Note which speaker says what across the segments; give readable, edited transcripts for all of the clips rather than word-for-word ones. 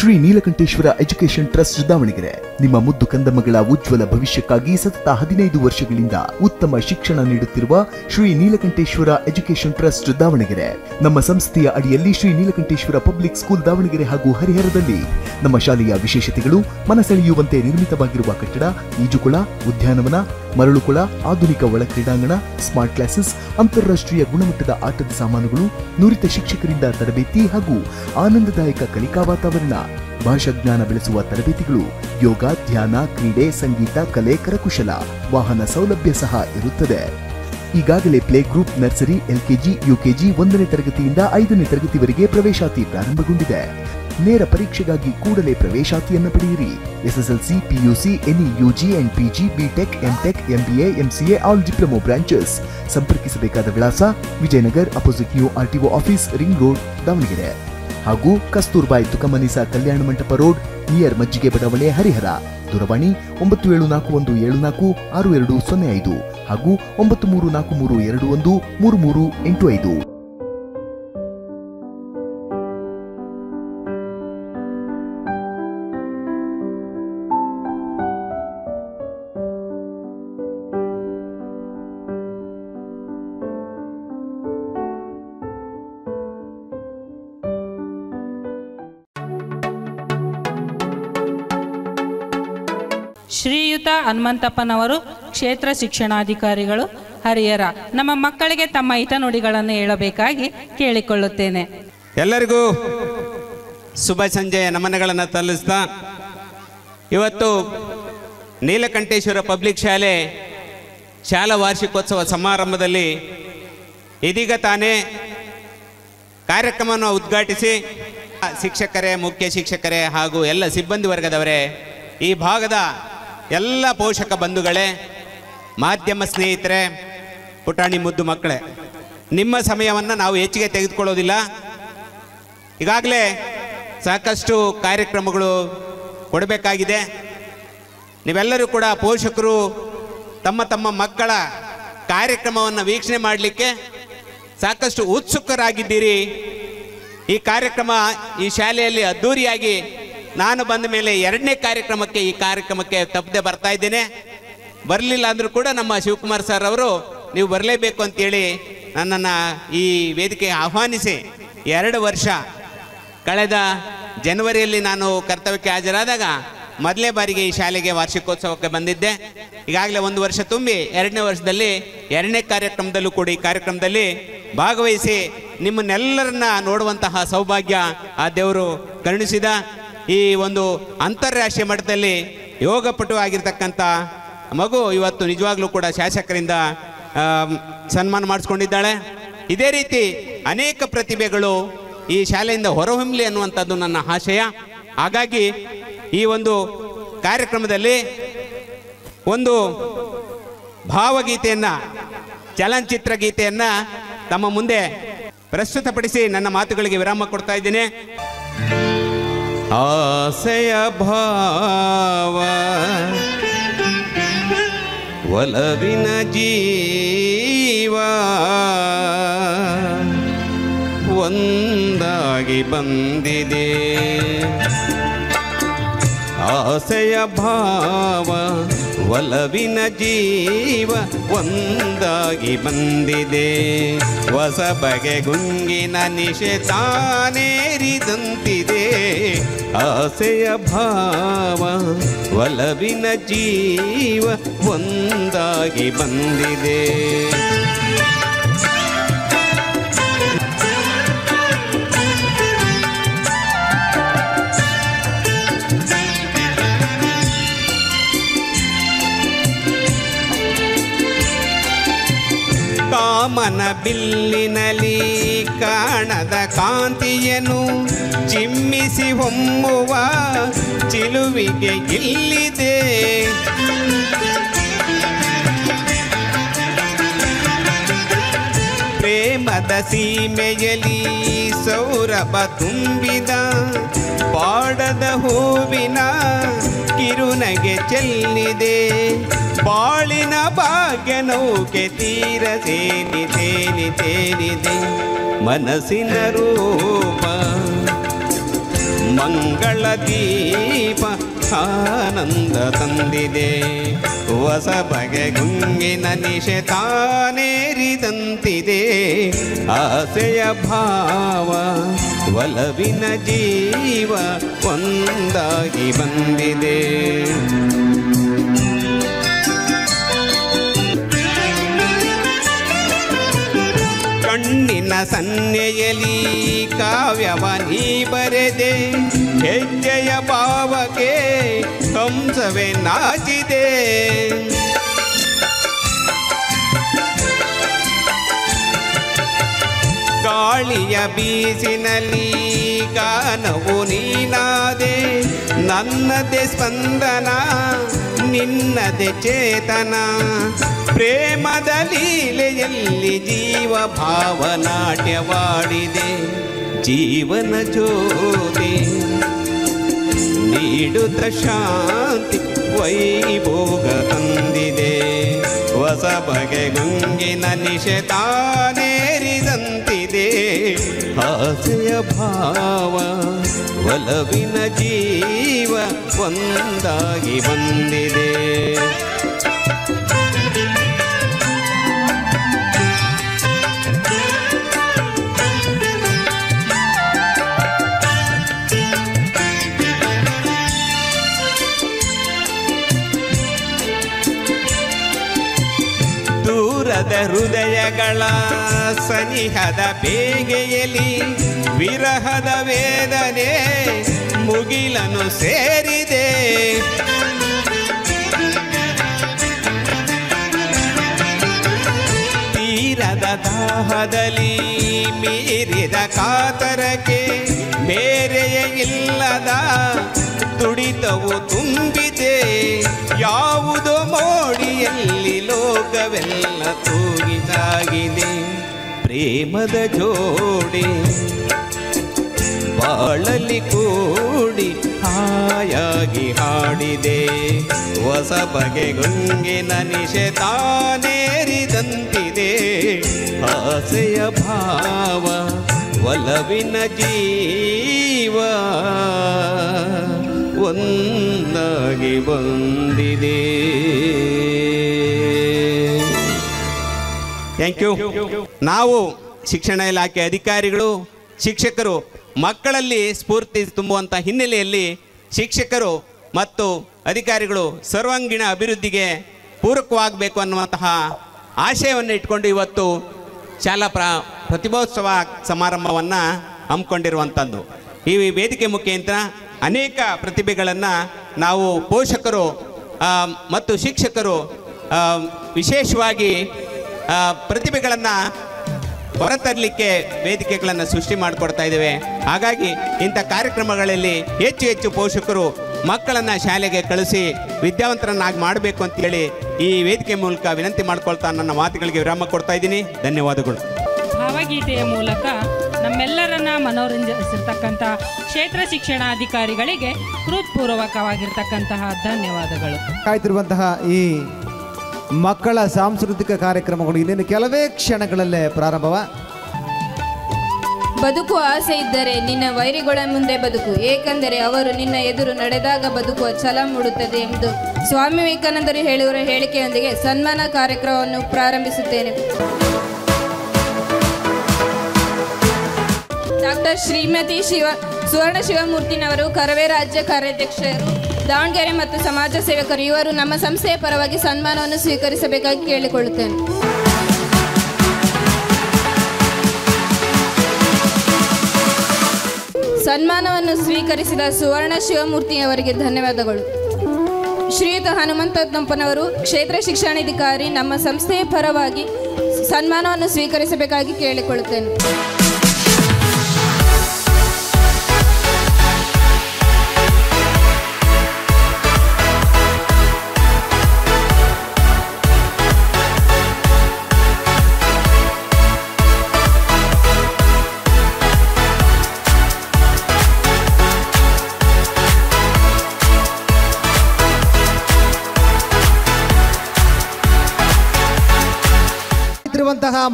Speaker 1: Shri Neelakanteshwara education trust Davanagere ನಿಮ್ಮ ಮುದ್ದು ಕಂದಮ್ಮಗಳ ಉಜ್ವಲ ಭವಿಷ್ಯಕ್ಕಾಗಿ ಸತತ 15 ವರ್ಷಗಳಿಂದ ಉತ್ತಮ ಶಿಕ್ಷಣ ನೀಡುತ್ತಿರುವ ಶ್ರೀ ನೀಲಕಂಠೇಶ್ವರ ಎಜುಕೇಶನ್ ಟ್ರಸ್ಟ್ ದಾವಣಗೆರೆ. ನಮ್ಮ ಸಂಸ್ಥೆಯ ಅಡಿಯಲ್ಲಿ ಶ್ರೀ ನೀಲಕಂಠೇಶ್ವರ ಪಬ್ಲಿಕ್ ಸ್ಕೂಲ್ ದಾವಣಗೆರೆ ಹಾಗೂ ಹರಿಹರದಲ್ಲಿ ನಮ್ಮ ಶಾಲೆಯ ವಿಶೇಷತೆಗಳು ಮನಸೆಳೆಯುವಂತೆ ನಿರ್ಮಿತವಾಗಿರುವ ಕಟ್ಟಡ, ಈಜುಕೊಳ, ಉದ್ಯಾನವನ, ಮರಳುಕೊಳ, ಆಧುನಿಕ ಒಳ ಕ್ರೀಡಾಂಗಣ, ಸ್ಮಾರ್ಟ್ ಕ್ಲಾಸಸ್, ಅಂತಾರಾಷ್ಟ್ರೀಯ ಗುಣಮಟ್ಟದ ಆಟದ ಸಾಮಾನುಗಳು, ನುರಿತ ಶಿಕ್ಷಕರಿಂದ ತರಬೇತಿ ಹಾಗೂ ಆನಂದದಾಯಕ ಕಲಿಕಾ ವಾತಾವರಣ, ಭಾಷಾ ಜ್ಞಾನ ಬೆಳೆಸುವ ತರಬೇತಿಗಳು, ಯೋಗ, ಧ್ಯಾನ, ಕ್ರೀಡೆ, ಸಂಗೀತ, ಕಲೆ, ಕರಕುಶಲ, ವಾಹನ ಸೌಲಭ್ಯ ಸಹ ಇರುತ್ತದೆ. ಈಗಾಗಲೇ play group, nursery, LKG, UKG 1ನೇ ತರಗತಿಯಿಂದ 5ನೇ ತರಗತಿವರೆಗೆ ಪ್ರವೇಶಾತಿ ಪ್ರಾರಂಭಗೊಂಡಿದೆ. ನೇರ ಪರೀಕ್ಷೆಗಾಗಿ ಕೂಡಲೇ ಪ್ರವೇಶಾತಿಯನ್ನು ಪಡೆಯಿರಿ. SSLC, PUC, any UG and PG, B Tech, M Tech, MBA, MCA, all diploma branches. ಸಂಪರ್ಕಿಸಬೇಕಾದ ವಿಳಾಸ Vijayanagar, opposite new RTO office, ring road, Davanagere ಹಾಗೂ ಕಸ್ತೂರ್ಬಾಯಿ ತುಕಮನಿಸಾ ಕಲ್ಯಾಣ ಮಂಟಪ ರೋಡ್, ನಿಯರ್ ಮಜ್ಜಿಗೆ ಬಡಾವಣೆ, ಹರಿಹರ. ದೂರವಾಣಿ 9741762005 ಹಾಗೂ 9343213385.
Speaker 2: ಶ್ರೀಯುತ ಹನುಮಂತಪ್ಪನವರು, ಕ್ಷೇತ್ರ ಶಿಕ್ಷಣಾಧಿಕಾರಿಗಳು, ಹರಿಹರ, ನಮ್ಮ ಮಕ್ಕಳಿಗೆ ತಮ್ಮ ಹಿತನುಡಿಗಳನ್ನು ಹೇಳಬೇಕಾಗಿ ಕೇಳಿಕೊಳ್ಳುತ್ತೇನೆ.
Speaker 3: ಎಲ್ಲರಿಗೂ ಶುಭ ಸಂಜೆಯ ನಮನಗಳನ್ನು ಸಲ್ಲಿಸ್ತಾ, ಇವತ್ತು ನೀಲಕಂಠೇಶ್ವರ ಪಬ್ಲಿಕ್ ಶಾಲೆ ಶಾಲಾ ವಾರ್ಷಿಕೋತ್ಸವ ಸಮಾರಂಭದಲ್ಲಿ ಇದೀಗ ತಾನೇ ಕಾರ್ಯಕ್ರಮವನ್ನು ಉದ್ಘಾಟಿಸಿ ಶಿಕ್ಷಕರೇ, ಮುಖ್ಯ ಶಿಕ್ಷಕರೇ ಹಾಗೂ ಎಲ್ಲ ಸಿಬ್ಬಂದಿ ವರ್ಗದವರೇ, ಈ ಭಾಗದ ಎಲ್ಲ ಪೋಷಕ ಬಂಧುಗಳೇ, ಮಾಧ್ಯಮ ಸ್ನೇಹಿತರೆ, ಪುಟಾಣಿ ಮುದ್ದು ಮಕ್ಕಳೇ, ನಿಮ್ಮ ಸಮಯವನ್ನು ನಾವು ಹೆಚ್ಚಿಗೆ ತೆಗೆದುಕೊಳ್ಳೋದಿಲ್ಲ. ಈಗಾಗಲೇ ಸಾಕಷ್ಟು ಕಾರ್ಯಕ್ರಮಗಳು ಕೊಡಬೇಕಾಗಿದೆ. ನೀವೆಲ್ಲರೂ ಕೂಡ ಪೋಷಕರು ತಮ್ಮ ತಮ್ಮ ಮಕ್ಕಳ ಕಾರ್ಯಕ್ರಮವನ್ನು ವೀಕ್ಷಣೆ ಮಾಡಲಿಕ್ಕೆ ಸಾಕಷ್ಟು ಉತ್ಸುಕರಾಗಿದ್ದೀರಿ. ಈ ಕಾರ್ಯಕ್ರಮ ಈ ಶಾಲೆಯಲ್ಲಿ ಅದ್ಧೂರಿಯಾಗಿ ನಾನು ಬಂದ ಮೇಲೆ 2ನೇ ಕಾರ್ಯಕ್ರಮಕ್ಕೆ ಈ ಕಾರ್ಯಕ್ರಮಕ್ಕೆ ತಪ್ಪದೆ ಬರ್ತಾ ಇದ್ದೇನೆ. ಬರಲಿಲ್ಲ ಅಂದರೂ ಕೂಡ ನಮ್ಮ ಶಿವಕುಮಾರ್ ಸರ್ ಅವರು ನೀವು ಬರಲೇಬೇಕು ಅಂತೇಳಿ ನನ್ನನ್ನು ಈ ವೇದಿಕೆಗೆ ಆಹ್ವಾನಿಸಿ 2 ವರ್ಷ ಕಳೆದ ಜನವರಿಯಲ್ಲಿ ನಾನು ಕರ್ತವ್ಯಕ್ಕೆ ಹಾಜರಾದಾಗ ಮೊದಲನೇ ಬಾರಿಗೆ ಈ ಶಾಲೆಗೆ ವಾರ್ಷಿಕೋತ್ಸವಕ್ಕೆ ಬಂದಿದ್ದೆ. ಈಗಾಗಲೇ 1 ವರ್ಷ ತುಂಬಿ 2ನೇ ವರ್ಷದಲ್ಲಿ 2ನೇ ಕಾರ್ಯಕ್ರಮದಲ್ಲೂ ಕೂಡ ಈ ಕಾರ್ಯಕ್ರಮದಲ್ಲಿ ಭಾಗವಹಿಸಿ ನಿಮ್ಮನ್ನೆಲ್ಲರನ್ನ ನೋಡುವಂತಹ ಸೌಭಾಗ್ಯ ಆ ದೇವರು ಕರುಣಿಸಿದ. ಈ ಒಂದು ಅಂತಾರಾಷ್ಟ್ರೀಯ ಮಟ್ಟದಲ್ಲಿ ಯೋಗಪಟು ಆಗಿರ್ತಕ್ಕಂಥ ಮಗು ಇವತ್ತು ನಿಜವಾಗ್ಲೂ ಕೂಡ ಶಾಸಕರಿಂದ ಸನ್ಮಾನ ಮಾಡಿಸ್ಕೊಂಡಿದ್ದಾಳೆ. ಇದೇ ರೀತಿ ಅನೇಕ ಪ್ರತಿಭೆಗಳು ಈ ಶಾಲೆಯಿಂದ ಹೊರಹೊಮ್ಮಲಿ ಅನ್ನುವಂಥದ್ದು ನನ್ನ ಆಶಯ. ಹಾಗಾಗಿ ಈ ಒಂದು ಕಾರ್ಯಕ್ರಮದಲ್ಲಿ ಒಂದು ಭಾವಗೀತೆಯನ್ನು, ಚಲನಚಿತ್ರ ಗೀತೆಯನ್ನು ತಮ್ಮ ಮುಂದೆ ಪ್ರಸ್ತುತಪಡಿಸಿ ನನ್ನ ಮಾತುಗಳಿಗೆ ವಿರಾಮ ಕೊಡ್ತಾ ಇದ್ದೇನೆ. ಆಸೆಯ ಭಾವ ಒಲವಿನ ಜೀವ ಒಂದಾಗಿ ಬಂದಿದೆ. ಆಸೆಯ ಭಾವ ಒಲವಿನ ಜೀವ ಒಂದಾಗಿ ಬಂದಿದೆ. ಹೊಸ ಬಗೆ ಗುಂಗಿನ ನಿಶೆ ತಾನೇರಿದಂತಿದೆ. ಆಸೆಯ ಭಾವ ಒಲವಿನ ಜೀವ ಒಂದಾಗಿ ಬಂದಿದೆ. ಕಾಮನ ಬಿಲ್ಲಿನಲ್ಲಿ ಕಾಣದ ಕಾಂತಿಯನ್ನು ಚಿಮ್ಮಿಸಿ ಹೊಮ್ಮುವ ಚಿಲುವಿಗೆ ಇಲ್ಲಿದೆ. ಪ್ರೇಮದ ಸೀಮೆಯಲ್ಲಿ ಸೌರಭ ತುಂಬಿದ ಪಾಡದ ಹೂವಿನ ಕಿರುನಗೆ ಚೆಲ್ಲಿದೆ. ಬಾಳಿನ ಭಾಗ್ಯ ನೌಕೆ ತೀರ ತೇಲಿದೆ. ಮನಸ್ಸಿನ ರೂಪ ಮಂಗಳ ದೀಪ ಆನಂದ ತಂದಿದೆ. ಹೊಸ ಬಗೆ ಗುಂಗಿನ ನಿಶೆ ತಾನೇರಿದಂತಿದೆ. ಆಸೆಯ ಭಾವ ಒಲವಿನ ಜೀವ ಒಂದಾಗಿ ಬಂದಿದೆ. ಕಣ್ಣಿನ ಸನ್ನೆಯಲಿ ಕಾವ್ಯವ ನೀ ಬರೆದೆ. ಹೆಜ್ಜೆಯ ಭಾವಕ್ಕೆ ಕಂಸವೇ ನಾಚಿದೆ. ಗಾಳಿಯ ಬೀಸಿನಲ್ಲಿ ಗಾನವು ನೀನಾದೆ. ನನ್ನದೇ ಸ್ಪಂದನ ನಿನ್ನದೇ ಚೇತನ. ಪ್ರೇಮದ ಲೀಲೆಯಲ್ಲಿ ಜೀವ ಭಾವನಾಟ್ಯವಾಡಿದೆ. ಜೀವನ ಜ್ಯೋತಿ ನೀಡುತ್ತ ಶಾಂತಿ ವೈಭೋಗ ತಂದಿದೆ. ಹೊಸ ಬಗೆ ಗುಂಗಿನ ನಿಶೆ ತಾನೇರಿದಂತಿದೆ. ಆಸೆಯ ಭಾವ ಒಲವಿನ ಜೀವ ಒಂದಾಗಿ ಬಂದಿದೆ. ದೂರದ ಹೃದಯಗಳ ಸನಿಹದ ಬೇಗೆಯಲ್ಲಿ ವಿರಹದ ವೇದನೆ ಮುಗಿಲನು ಸೇರಿದೆ. ತೀರದ ದಾಹದಲ್ಲಿ ಮೀರಿದ ಕಾತರಕ್ಕೆ ಬೇರೆಯ ಇಲ್ಲದ ತುಡಿತವು ತುಂಬಿದೆ. ಯಾವುದೋ ಮೋಡಿಯಲ್ಲಿ ಲೋಕವೆಲ್ಲ ತೂಗಿಸಾಗಿದೆ. ಪ್ರೇಮದ ಜೋಡಿ ಬಾಳಲಿ ಕೂಡಿ ಹಾಯಾಗಿ ಹಾಡಿದೆ. ಹೊಸ ಬಗೆ ಗುಂಗಿನ ನಿಶೆ ತಾನೇರಿದಂತಿದೆ. ಆಸೆಯ ಭಾವ ಒಲವಿನ ಜೀವ ಒಂದಾಗಿ ಬಂದಿದೆ. Thank you. ನಾವು ಶಿಕ್ಷಣ ಇಲಾಖೆ ಅಧಿಕಾರಿಗಳು, ಶಿಕ್ಷಕರು ಮಕ್ಕಳಲ್ಲಿ ಸ್ಫೂರ್ತಿ ತುಂಬುವಂಥ ಹಿನ್ನೆಲೆಯಲ್ಲಿ ಶಿಕ್ಷಕರು ಮತ್ತು ಅಧಿಕಾರಿಗಳು ಸರ್ವಾಂಗೀಣ ಅಭಿವೃದ್ಧಿಗೆ ಪೂರಕವಾಗಬೇಕು ಅನ್ನುವಂತಹ ಆಶಯವನ್ನು ಇಟ್ಕೊಂಡು ಇವತ್ತು ಶಾಲಾ ಪ್ರತಿಭೋತ್ಸವ ಸಮಾರಂಭವನ್ನು ಹಮ್ಮಿಕೊಂಡಿರುವಂಥದ್ದು. ಈ ವೇದಿಕೆ ಮುಖೇಂತರ ಅನೇಕ ಪ್ರತಿಭೆಗಳನ್ನು ನಾವು ಪೋಷಕರು ಮತ್ತು ಶಿಕ್ಷಕರು ವಿಶೇಷವಾಗಿ ಪ್ರತಿಭೆಗಳನ್ನು ಹೊರತರಲಿಕ್ಕೆ ವೇದಿಕೆಗಳನ್ನು ಸೃಷ್ಟಿ ಮಾಡಿಕೊಡ್ತಾ ಇದ್ದೇವೆ. ಹಾಗಾಗಿ ಇಂಥ ಕಾರ್ಯಕ್ರಮಗಳಲ್ಲಿ ಹೆಚ್ಚು ಹೆಚ್ಚು ಪೋಷಕರು ಮಕ್ಕಳನ್ನು ಶಾಲೆಗೆ ಕಳಿಸಿ ವಿದ್ಯಾವಂತರನ್ನಾಗಿ ಮಾಡಬೇಕು ಅಂತೇಳಿ ಈ ವೇದಿಕೆ ಮೂಲಕ ವಿನಂತಿ ಮಾಡ್ಕೊಳ್ತಾ ನನ್ನ ಮಾತುಗಳಿಗೆ ವಿರಾಮ ಕೊಡ್ತಾ ಇದ್ದೀನಿ. ಧನ್ಯವಾದಗಳು.
Speaker 2: ಭಾವಗೀತೆಯ ಮೂಲಕ ನಮ್ಮೆಲ್ಲರನ್ನ ಮನೋರಂಜಿಸಿರ್ತಕ್ಕಂಥ ಕ್ಷೇತ್ರ ಶಿಕ್ಷಣಾಧಿಕಾರಿಗಳಿಗೆ ಹೃತ್ಪೂರ್ವಕವಾಗಿರ್ತಕ್ಕಂತಹ ಧನ್ಯವಾದಗಳು.
Speaker 4: ಕಾಯ್ತಿರುವಂತಹ ಈ ಮಕ್ಕಳ ಸಾಂಸ್ಕೃತಿಕ ಕಾರ್ಯಕ್ರಮಗಳು ಇನ್ನೇನು ಕೆಲವೇ ಕ್ಷಣಗಳಲ್ಲೇ ಪ್ರಾರಂಭವ.
Speaker 5: ಬದುಕುವ ಆಸೆ ಇದ್ದರೆ ನಿನ್ನ ವೈರಿಗಳ ಮುಂದೆ ಬದುಕು, ಏಕೆಂದರೆ ಅವರು ನಿನ್ನ ಎದುರು ನಡೆದಾಗ ಬದುಕುವ ಛಲ ಮೂಡುತ್ತದೆ ಎಂದು ಸ್ವಾಮಿ ವಿವೇಕಾನಂದರು ಹೇಳಿರುವ ಹೇಳಿಕೆಯೊಂದಿಗೆ ಸನ್ಮಾನ ಕಾರ್ಯಕ್ರಮವನ್ನು ಪ್ರಾರಂಭಿಸುತ್ತೇನೆ. ಡಾಕ್ಟರ್ ಶ್ರೀಮತಿ ಸುವರ್ಣ ಶಿವಮೂರ್ತಿನವರು ಕರವೇ ರಾಜ್ಯ ಕಾರ್ಯಾಧ್ಯಕ್ಷರು, ದಾವಣಗೆರೆ ಮತ್ತು ಸಮಾಜ ಸೇವಕರು, ಇವರು ನಮ್ಮ ಸಂಸ್ಥೆಯ ಪರವಾಗಿ ಸನ್ಮಾನವನ್ನು ಸ್ವೀಕರಿಸಬೇಕಾಗಿ ಕೇಳಿಕೊಳ್ಳುತ್ತೇನೆ. ಸನ್ಮಾನವನ್ನು ಸ್ವೀಕರಿಸಿದ ಸುವರ್ಣ ಶಿವಮೂರ್ತಿಯವರಿಗೆ ಧನ್ಯವಾದಗಳು. ಶ್ರೀಯುತ ಹನುಮಂತಪ್ಪನವರು ಕ್ಷೇತ್ರ ಶಿಕ್ಷಣಾಧಿಕಾರಿ, ನಮ್ಮ ಸಂಸ್ಥೆಯ ಪರವಾಗಿ ಸನ್ಮಾನವನ್ನು ಸ್ವೀಕರಿಸಬೇಕಾಗಿ ಕೇಳಿಕೊಳ್ಳುತ್ತೇನೆ.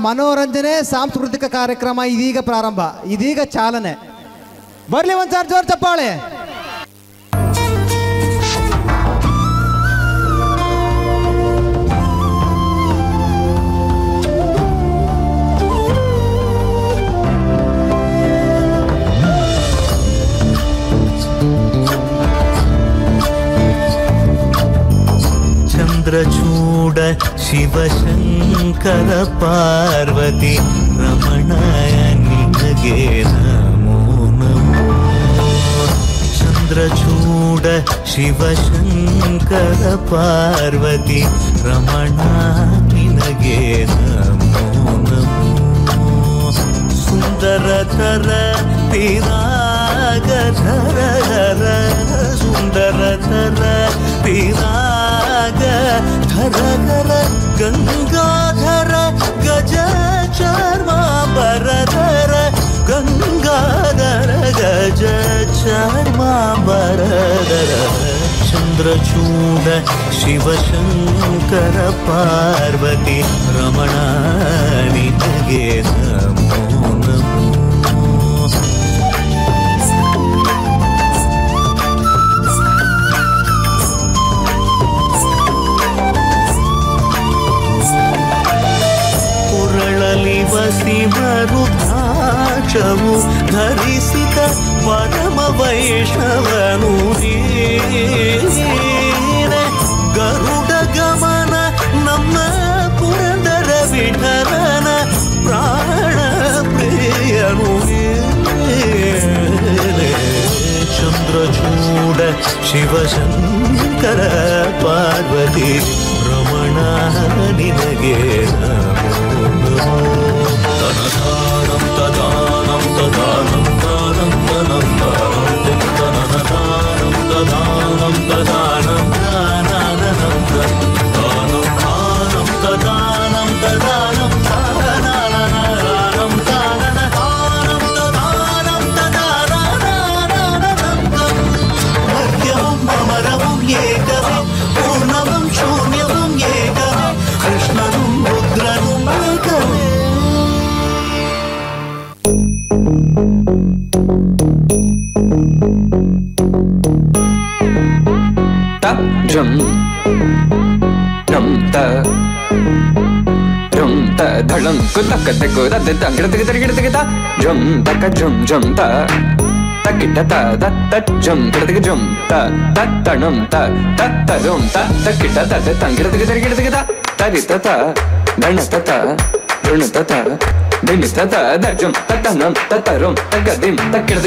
Speaker 4: ಮನೋರಂಜನೆ ಸಾಂಸ್ಕೃತಿಕ ಕಾರ್ಯಕ್ರಮ ಇದೀಗ ಪ್ರಾರಂಭ, ಇದೀಗ ಚಾಲನೆ. ಬರ್ಲಿ ಒಂದು ಸಾರ್ ಜೋರ್ ಚಪ್ಪಾಳೆ.
Speaker 6: ಚಂದ್ರಚೂಡ ಶಿವಶಂಕರ ಪಾರ್ವತಿ ರಮಣಯ ನಿನಗೆ ನಮೋ ನಮೋ. ಚಂದ್ರಚೂಡ ಶಿವಶಂಕರ ಪಾರ್ವತಿ ರಮಣ ನಿನಗೆ ನಮೋ ನಮೋ. ಸುಂದರತರ ಪಿರಾಗಧರ ಸುಂದರತರ ಪಿರಾಗ ಧರಧರ ಗಂಗಾಧರ ಗಜ ಚಾರ್ಮಾಂಬರಧರ ಗಂಗಾಧರ ಗಜ ಚಾರ್ಮಾಂಬರಧರ. ಚಂದ್ರಚೂಡ ಶಿವಶಂಕರ ಪಾರ್ವತಿ ರಮಣ ನಿನಗೆ ನಮೋ ನಮೋ. ವಸಿಮರುದ್ರಾಕ್ಷವು ಧರಿಸಿದ ಪರಮ ವೈಷ್ಣವನು ನೀನೆ. ಗರುಡ ಗಮನ ನಮ್ಮ ಪುರಂದರ ವಿಠಲನ ಪ್ರಾಣ ಪ್ರಿಯನು ನೀನೆ. ಚಂದ್ರಚೂಡ ಶಿವಶಂಕರ ಪಾರ್ವತಿ ರಮಣ ನಿನಗೆ ನಮೋ ನಮೋ. ತನದಾನಂ ತದಾನಂ ತದಾನಂ ದಾನಂ ತನಂ ದಾನಂ ತನದಾನಂ ತದಾನಂ ತದಾನಂ ದಾನಂ ದಾನಂ ದಾನಂ ತದಾನಂ ತದಾನಂ ದಾನಂ ದಾನಂ ತದಾನಂ ತದಾನಂ. ಮಧ್ಯಮಂ ಅಮರಮಂ ಏಕವೇ ಪೂರ್ಣಮಂ ಶೂನ್ಯವಂ ಏಕವೇ ಕೃಷ್ಣನಂ ರುದ್ರನಂ ಏಕವೇ.
Speaker 7: ಜಂ ನಂ ತ rum ta dhalam kutak takku da da gida jum tak jum jum ta takita ta da ta jum gida jum ta tanum ta rum ta takita ta tangira gida tarita ta danata ta runata ta dinita ta da jum tatanam tatarum tagadim takida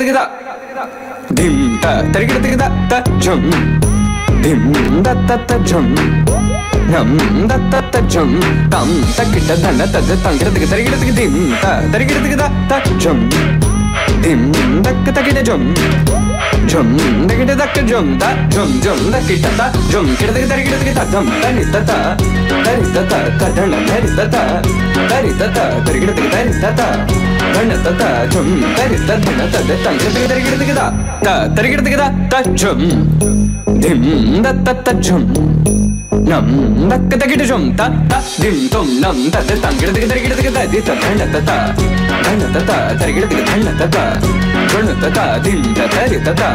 Speaker 7: gida dim ta tarigida ta jum dim da ta jum nam da ta jum tam takita dana ta tangira tarigida dim ta tarigida ta jum dim takita jum jum takita jum ta jum takita ta jum tarigida dam tarita ta dana tarita ta tarigida ta dana ta jum tarita dana ta tangira tarigida ta tarigida ta jum dim da ta jum nam takita jum ta dim tum nam ta tangira tarigida di ta dana ta tarigida dana ta dana ta dim ta tarita ta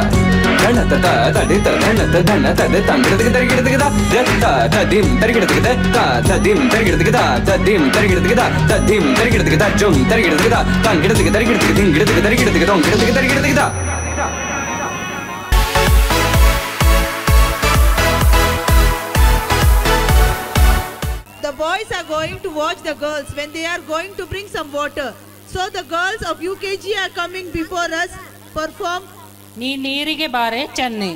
Speaker 7: dana ta di ta dana ta tangira tarigida ta dim tarigida ta dim tarigida ta dim tarigida ta dim tarigida ta jum tarigida tangira tarigida dingira.
Speaker 8: The boys are going to watch the girls when they are going to bring some water. So the girls of UKG are coming before us perform.
Speaker 2: ನೀ ನೀರಿಗೆ ಬಾರೆ ಚೆನ್ನೈ.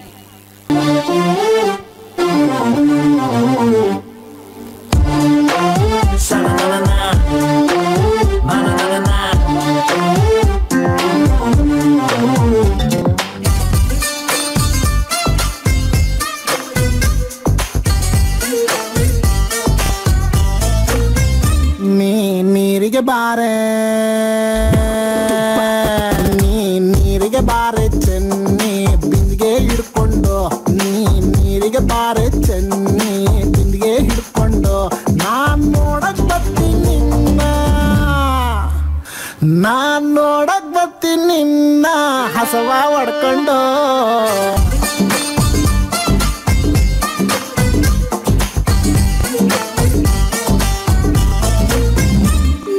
Speaker 9: ನೀರಿಗೆ ಬಾರೆ ನೀರಿಗೆ ಬಾರೆ ಚೆನ್ನಿ ಬಿಂದಿಗೆ ಹಿಡ್ಕೊಂಡು ನೀರಿಗೆ ಬಾರೆ ಚೆನ್ನಿ ಬಿಂದಿಗೆ ಹಿಡ್ಕೊಂಡು ನಾನ್ ನೋಡಕ್ ಬರ್ತೀನಿ ನಿನ್ನ ಕಸವ ಹೊಡ್ಕೊಂಡು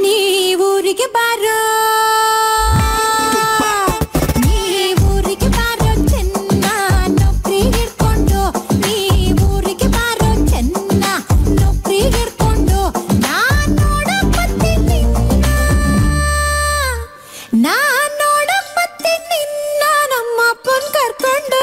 Speaker 10: ನೀವೂರಿಗೆ ಬಾರೋ ನೀವೂರಿಗೆ ಬಾರೋ ಚೆನ್ನ ನೌಕರಿ ಹಿಡ್ಕೊಂಡು ನೀವೂರಿಗೆ ಬಾರೋ ಚೆನ್ನ ನೌಕರಿ ಹಿಡ್ಕೊಂಡು ನಾನ್ ನೋಡಕ್ ಬರ್ತೀನಿ ನಿನ್ನ ನಮ್ಮ ಅಪ್ಪನ್ ಕರ್ಕೊಂಡು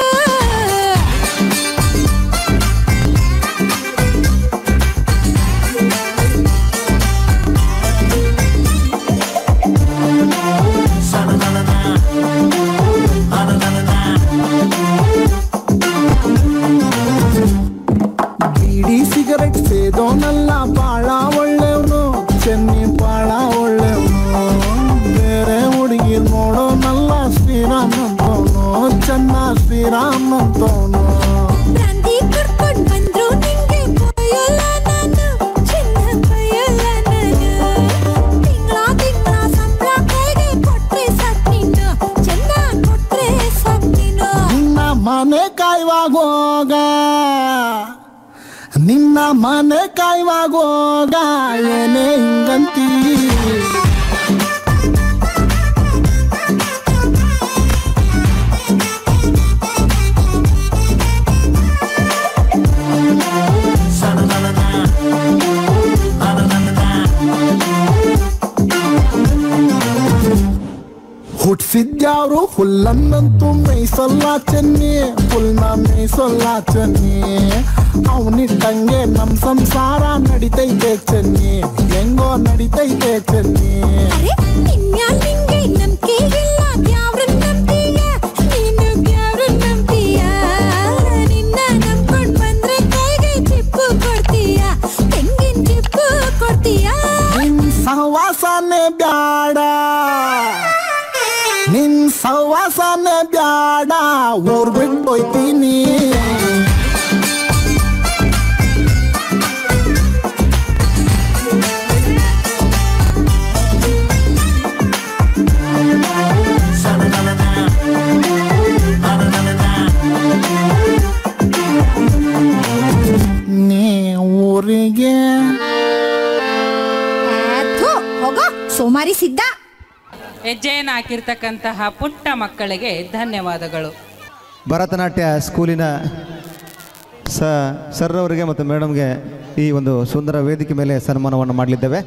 Speaker 9: ಬೀಡಿ ಸಿಗರೆಟ್ ಸೇದೋನಲ್ಲ ಬಾಳ ಒಳ್ಳೆಯವನು ಚೆನ್ನಿ ಬಾಳ ಒಳ್ಳೆಯವನು ಬೇರೆ ಹುಡುಗಿ ನೋಡೋನಲ್ಲ ಶ್ರೀರಾಮ್ ಅಂತವನು ಚೆನ್ನ ಶ್ರೀರಾಮ್ ಅಂತವನು
Speaker 10: ಬ್ರಾಂದಿ ಕರ್ಕೊಂಡ್ ಬಂದ್ರು ನಿಂಗೆ ಕೊಯ್ಯಲ್ಲ ನಾನು ಚಿನ್ನ ಕೊಯ್ಯಲ್ಲ ನಾನು ತಿಂಗಳ ಸಂಬಳ ಕೈಗೆ ಕೊಟ್ರೆ ಸಾಕ್ ನೀನು ಚೆನ್ನ ಕೊಟ್ರೆ ಸಾಕ್ ನೀನು
Speaker 9: ನಿನ್ನ ಮನೆ ಕಾಯುವಾಗೋಗ ನಿನ್ನ ಮನೆ ಕಾಯುವಾಗೋಗ ಏನೇ ಹಿಂಗಂತೀ ಹುಟ್ಸಿದ್ಯಾವ್ರು ಹುಲ್ಲನ್ನಂತೂ ಮೇಯ್ಸಲ್ಲ ಚೆನ್ನಿ ಹುಲ್ನ ಮೇಯ್ಸಲ್ಲ ಚೆನ್ನಿ ಅವನಿಟ್ಟಂಗೆ ನಮ್ ಸಂಸಾರ ನಡಿತೈತೆ ಚೆನ್ನಿ ಹೆಂಗೋ ನಡಿತೈತೆ ಚೆನ್ನಿ
Speaker 10: ಅರೆ ಇನ್ಯಾಲ್ ನಿಂಗೆ ನಂಬಿಕೆ ಇಲ್ಲ ಯಾವ್ರನ್ನ ನಂಬ್ತೀಯ ನೀನು ಯಾವ್ರನ್ನ ನಂಬ್ತೀಯ ನಿನ್ನ ನಂಬ್ಕೊಂಡ್ ಬಂದ್ರೆ ಕೈಗೆ ಚಿಪ್ಪು ಕೊಡ್ತೀಯ ತೆಂಗಿನ ಚಿಪ್ಪು ಕೊಡ್ತೀಯ
Speaker 9: ನಿನ್ ಸಹವಾಸನೆ ಬ್ಯಾಡ ನಿನ್ ಸಹವಾಸನೆ ಬ್ಯಾಡ ಊರ್ ಬಿಟ್ಟೋಯ್ತೀನಿ ನೀ ಊರಿಗೆ
Speaker 10: ಹೋಗೋ ಸೋಮಾರಿ ಸಿದ್ಧ
Speaker 2: ಹೆಜ್ಜೆಯನ್ನು ಹಾಕಿರ್ತಕ್ಕಂತಹ ಪುಟ್ಟ ಮಕ್ಕಳಿಗೆ ಧನ್ಯವಾದಗಳು.
Speaker 4: ಭರತನಾಟ್ಯ ಸ್ಕೂಲಿನ ಸರ್ ಅವರಿಗೆ ಮತ್ತು ಮೇಡಮ್ಗೆ ಈ ಒಂದು ಸುಂದರ ವೇದಿಕೆ ಮೇಲೆ ಸನ್ಮಾನವನ್ನು ಮಾಡಲಿದ್ದೇವೆ.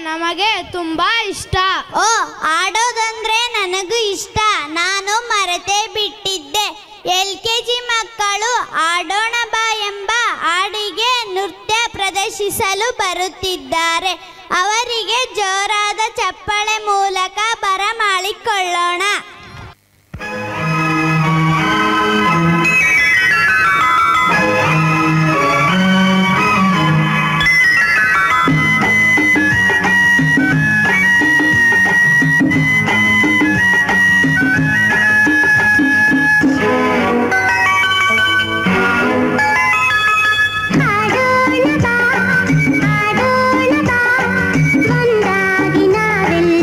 Speaker 11: ನಮಗೆ ತುಂಬಾ ಇಷ್ಟ.
Speaker 12: ಓ, ಆಡೋದಂದ್ರೆ ನನಗೂ ಇಷ್ಟ. ನಾನು ಮರೆತೇ ಬಿಟ್ಟಿದ್ದೆ. LKG ಮಕ್ಕಳು ಆಡೋಣ ಬಾ ಎಂಬ ಹಾಡಿಗೆ ನೃತ್ಯ ಪ್ರದರ್ಶಿಸಲು ಬರುತ್ತಿದ್ದಾರೆ. ಅವರಿಗೆ ಜೋರಾದ ಚಪ್ಪಾಳೆ ಮೂಲಕ ಬರಮಾಡಿಕೊಳ್ಳೋಣ.
Speaker 10: ಒಂದಾಗಿ ನಾವೆಲ್ಲ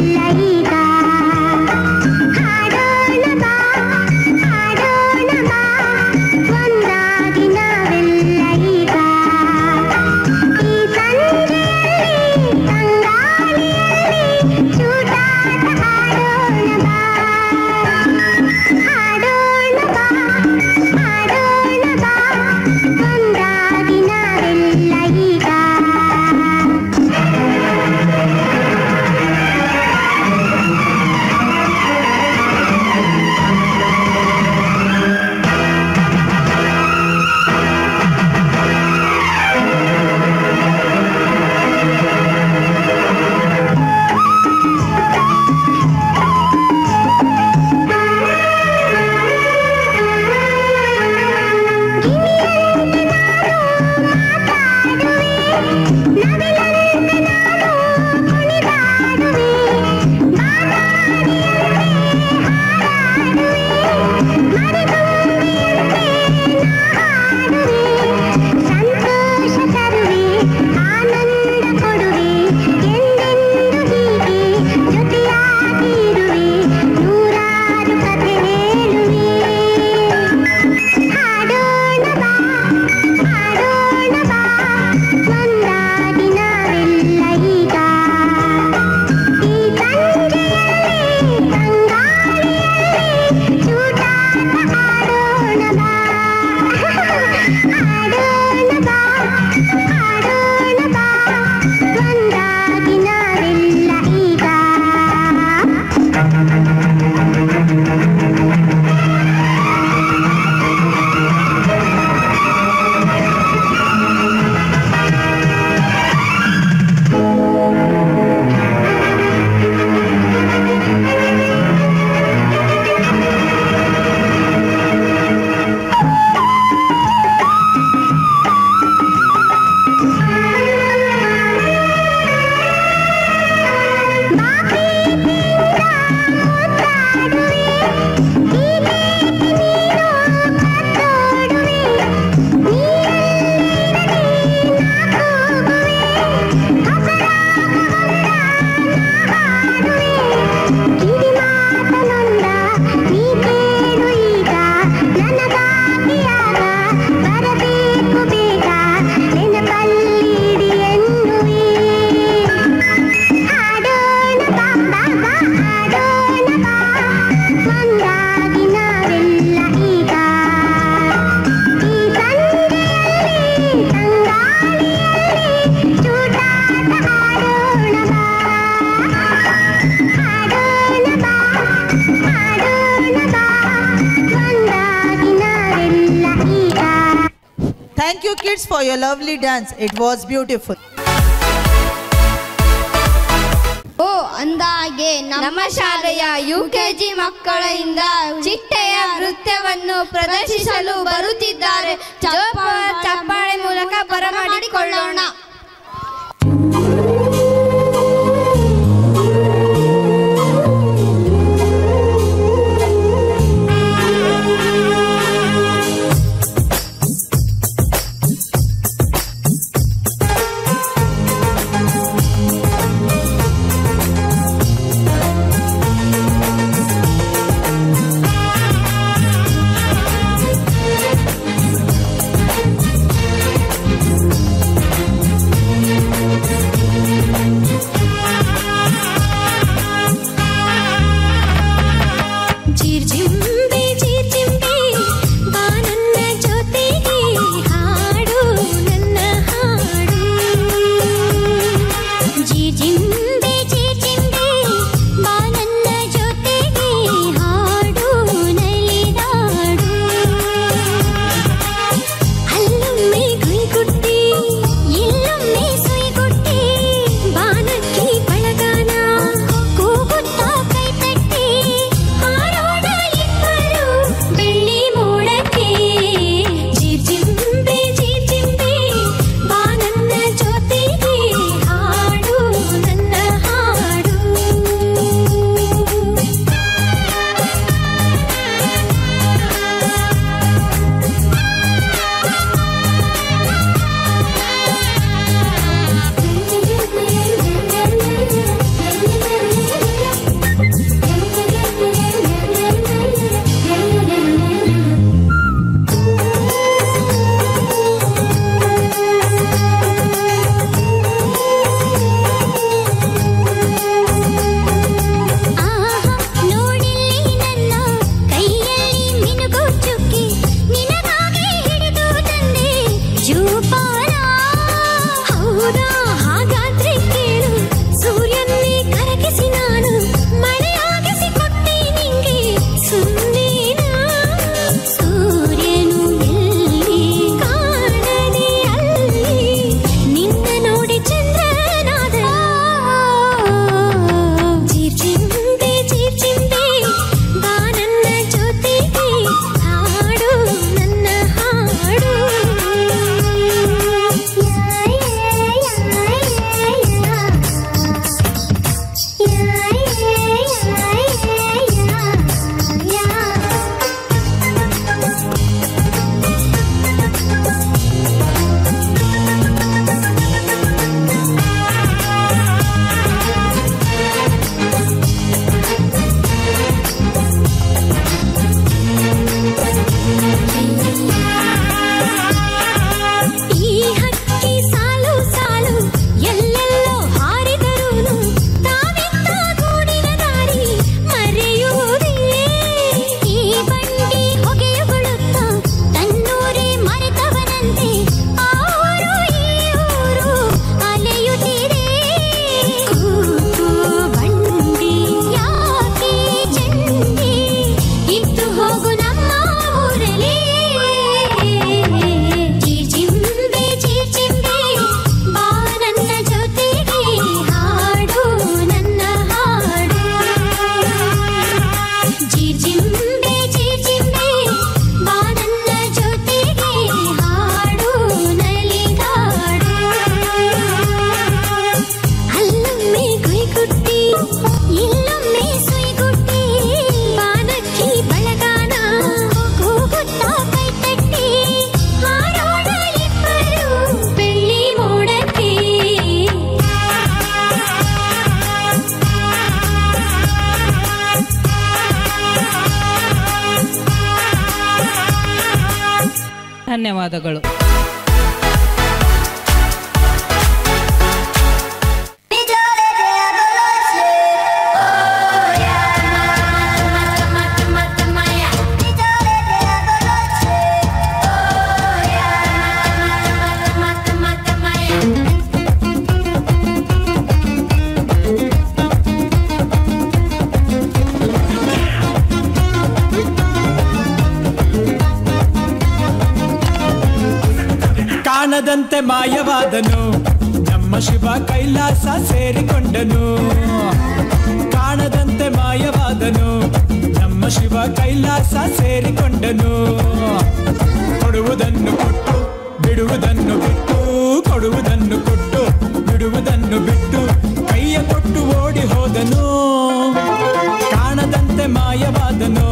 Speaker 8: Thank you kids for your lovely dance. It was beautiful.
Speaker 11: ಓ ಅಂದಾಗೆ ನಮ್ಮ ಶಾಲೆಯ UKG ಮಕ್ಕಳಿಂದ ಚಿಟ್ಟೆಯ ನೃತ್ಯವನ್ನು ಪ್ರದರ್ಶಿಸಲು ಬರುತ್ತಿದ್ದಾರೆ. ಚಪ್ಪಾಳೆ ಮೂಲಕ ಬರಮಾಡಿಕೊಳ್ಳೋಣ.
Speaker 2: ಧನ್ಯವಾದಗಳು.
Speaker 13: ಕಾಣದಂತೆ ಮಾಯವಾದನು ನಮ್ಮ ಶಿವ ಕೈಲಾಸ ಸೇರಿಕೊಂಡನು. ಕಾಣದಂತೆ ಮಾಯವಾದನು ನಮ್ಮ ಶಿವ ಕೈಲಾಸ ಸೇರಿಕೊಂಡನು. ಕೊಡುವುದನ್ನು ಕೊಟ್ಟು ಬಿಡುವುದನ್ನು ಬಿಟ್ಟು, ಕೊಡುವುದನ್ನು ಕೊಟ್ಟು ಬಿಡುವುದನ್ನು ಬಿಟ್ಟು ಕೈಯ ಕೊಟ್ಟು ಓಡಿ ಹೋದನು. ಕಾಣದಂತೆ ಮಾಯವಾದನು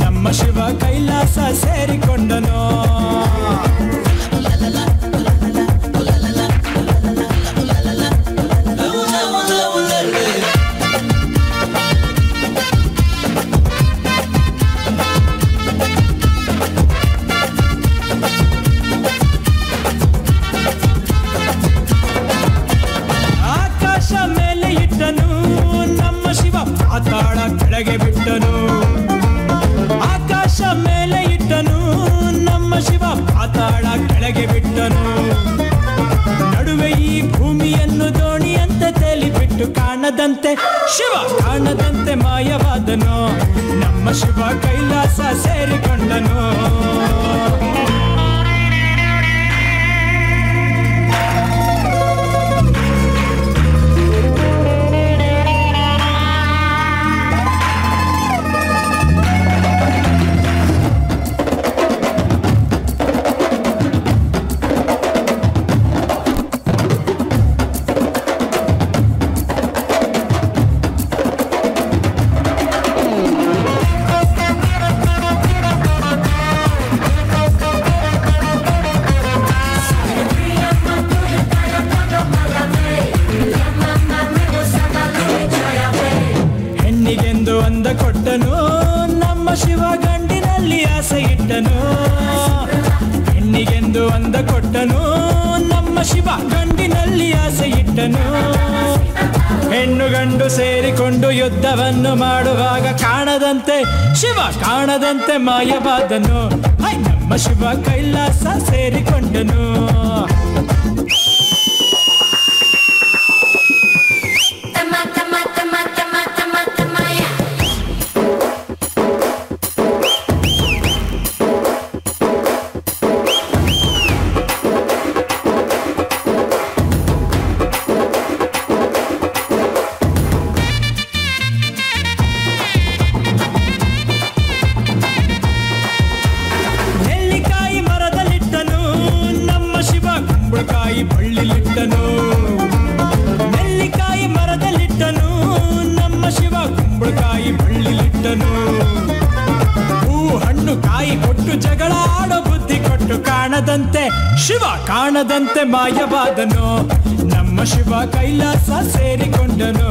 Speaker 13: ನಮ್ಮ ಶಿವ ಕೈಲಾಸ ಸೇರಿಕೊಂಡನು. ಪಾತಾಳ ಕೆಳಗೆ ಬಿಟ್ಟನು. ಆಕಾಶ ಮೇಲೆ ಇಟ್ಟನು ನಮ್ಮ ಶಿವ ಪಾತಾಳ ಕೆಳಗೆ ಬಿಟ್ಟನು. ನಡುವೆ ಈ ಭೂಮಿಯನ್ನು ದೋಣಿಯಂತೆ ತೇಲಿಬಿಟ್ಟು ಕಾಣದಂತೆ ಶಿವ ಕಾಣದಂತೆ ಮಾಯವಾದನು ನಮ್ಮ ಶಿವ ಕೈಲಾಸ ಸೇರಿಕೊಂಡನು. ಅಂದ ಕೊಟ್ಟನು ನಮ್ಮ ಶಿವ ಗಂಡಿನಲ್ಲಿ ಆಸೆ ಇಟ್ಟನು. ಹೆಣ್ಣಿಗೆಂದು ಅಂದ ಕೊಟ್ಟನು ನಮ್ಮ ಶಿವ ಗಂಡಿನಲ್ಲಿ ಆಸೆ ಇಟ್ಟನು. ಹೆಣ್ಣು ಗಂಡು ಸೇರಿಕೊಂಡು ಯುದ್ಧವನ್ನು ಮಾಡುವಾಗ ಕಾಣದಂತೆ ಶಿವ ಕಾಣದಂತೆ ಮಾಯವಾದನು. ನಮ್ಮ ಶಿವ ಕೈಲಾಸ ಸೇರಿಕೊಂಡನು. ಬಳ್ಳಿಲಿಟ್ಟನು ನೆಲ್ಲಿಕಾಯಿ ಮರದಲ್ಲಿಟ್ಟನು ನಮ್ಮ ಶಿವ ಕುಂಬಳಕಾಯಿ ಬಳ್ಳಿಲಿಟ್ಟನು. ಹೂ ಹಣ್ಣು ಕಾಯಿ ಕೊಟ್ಟು ಜಗಳ ಆಡೋ ಬುದ್ಧಿ ಕೊಟ್ಟು ಕಾಣದಂತೆ ಶಿವ ಕಾಣದಂತೆ ಮಾಯವಾದನು ನಮ್ಮ Shiva Kailasa ಸೇರಿಕೊಂಡನು.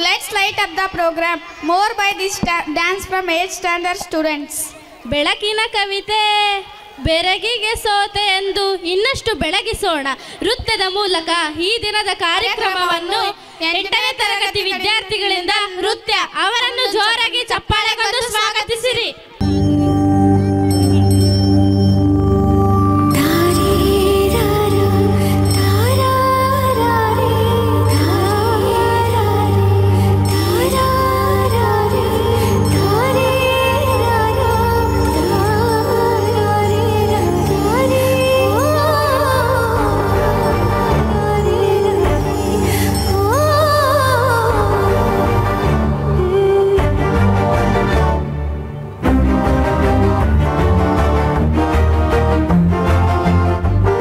Speaker 11: Let's light up the program more by this dance from 8th standard students.
Speaker 14: ಬೆಳಕಿನ ಕವಿತೆ ಬೆರಗಿಗೆ ಸೋತೆ ಎಂದು ಇನ್ನಷ್ಟು ಬೆಳಗಿಸೋಣ. ನೃತ್ಯದ ಮೂಲಕ ಈ ದಿನದ ಕಾರ್ಯಕ್ರಮವನ್ನು 8ನೇ ತರಗತಿ ವಿದ್ಯಾರ್ಥಿಗಳಿಂದ ನೃತ್ಯ ಅವರನ್ನು ಜೋರಾಗಿ ಚಪ್ಪಾಳೆಗೊಂಡು ಸ್ವಾಗತಿಸಿರಿ.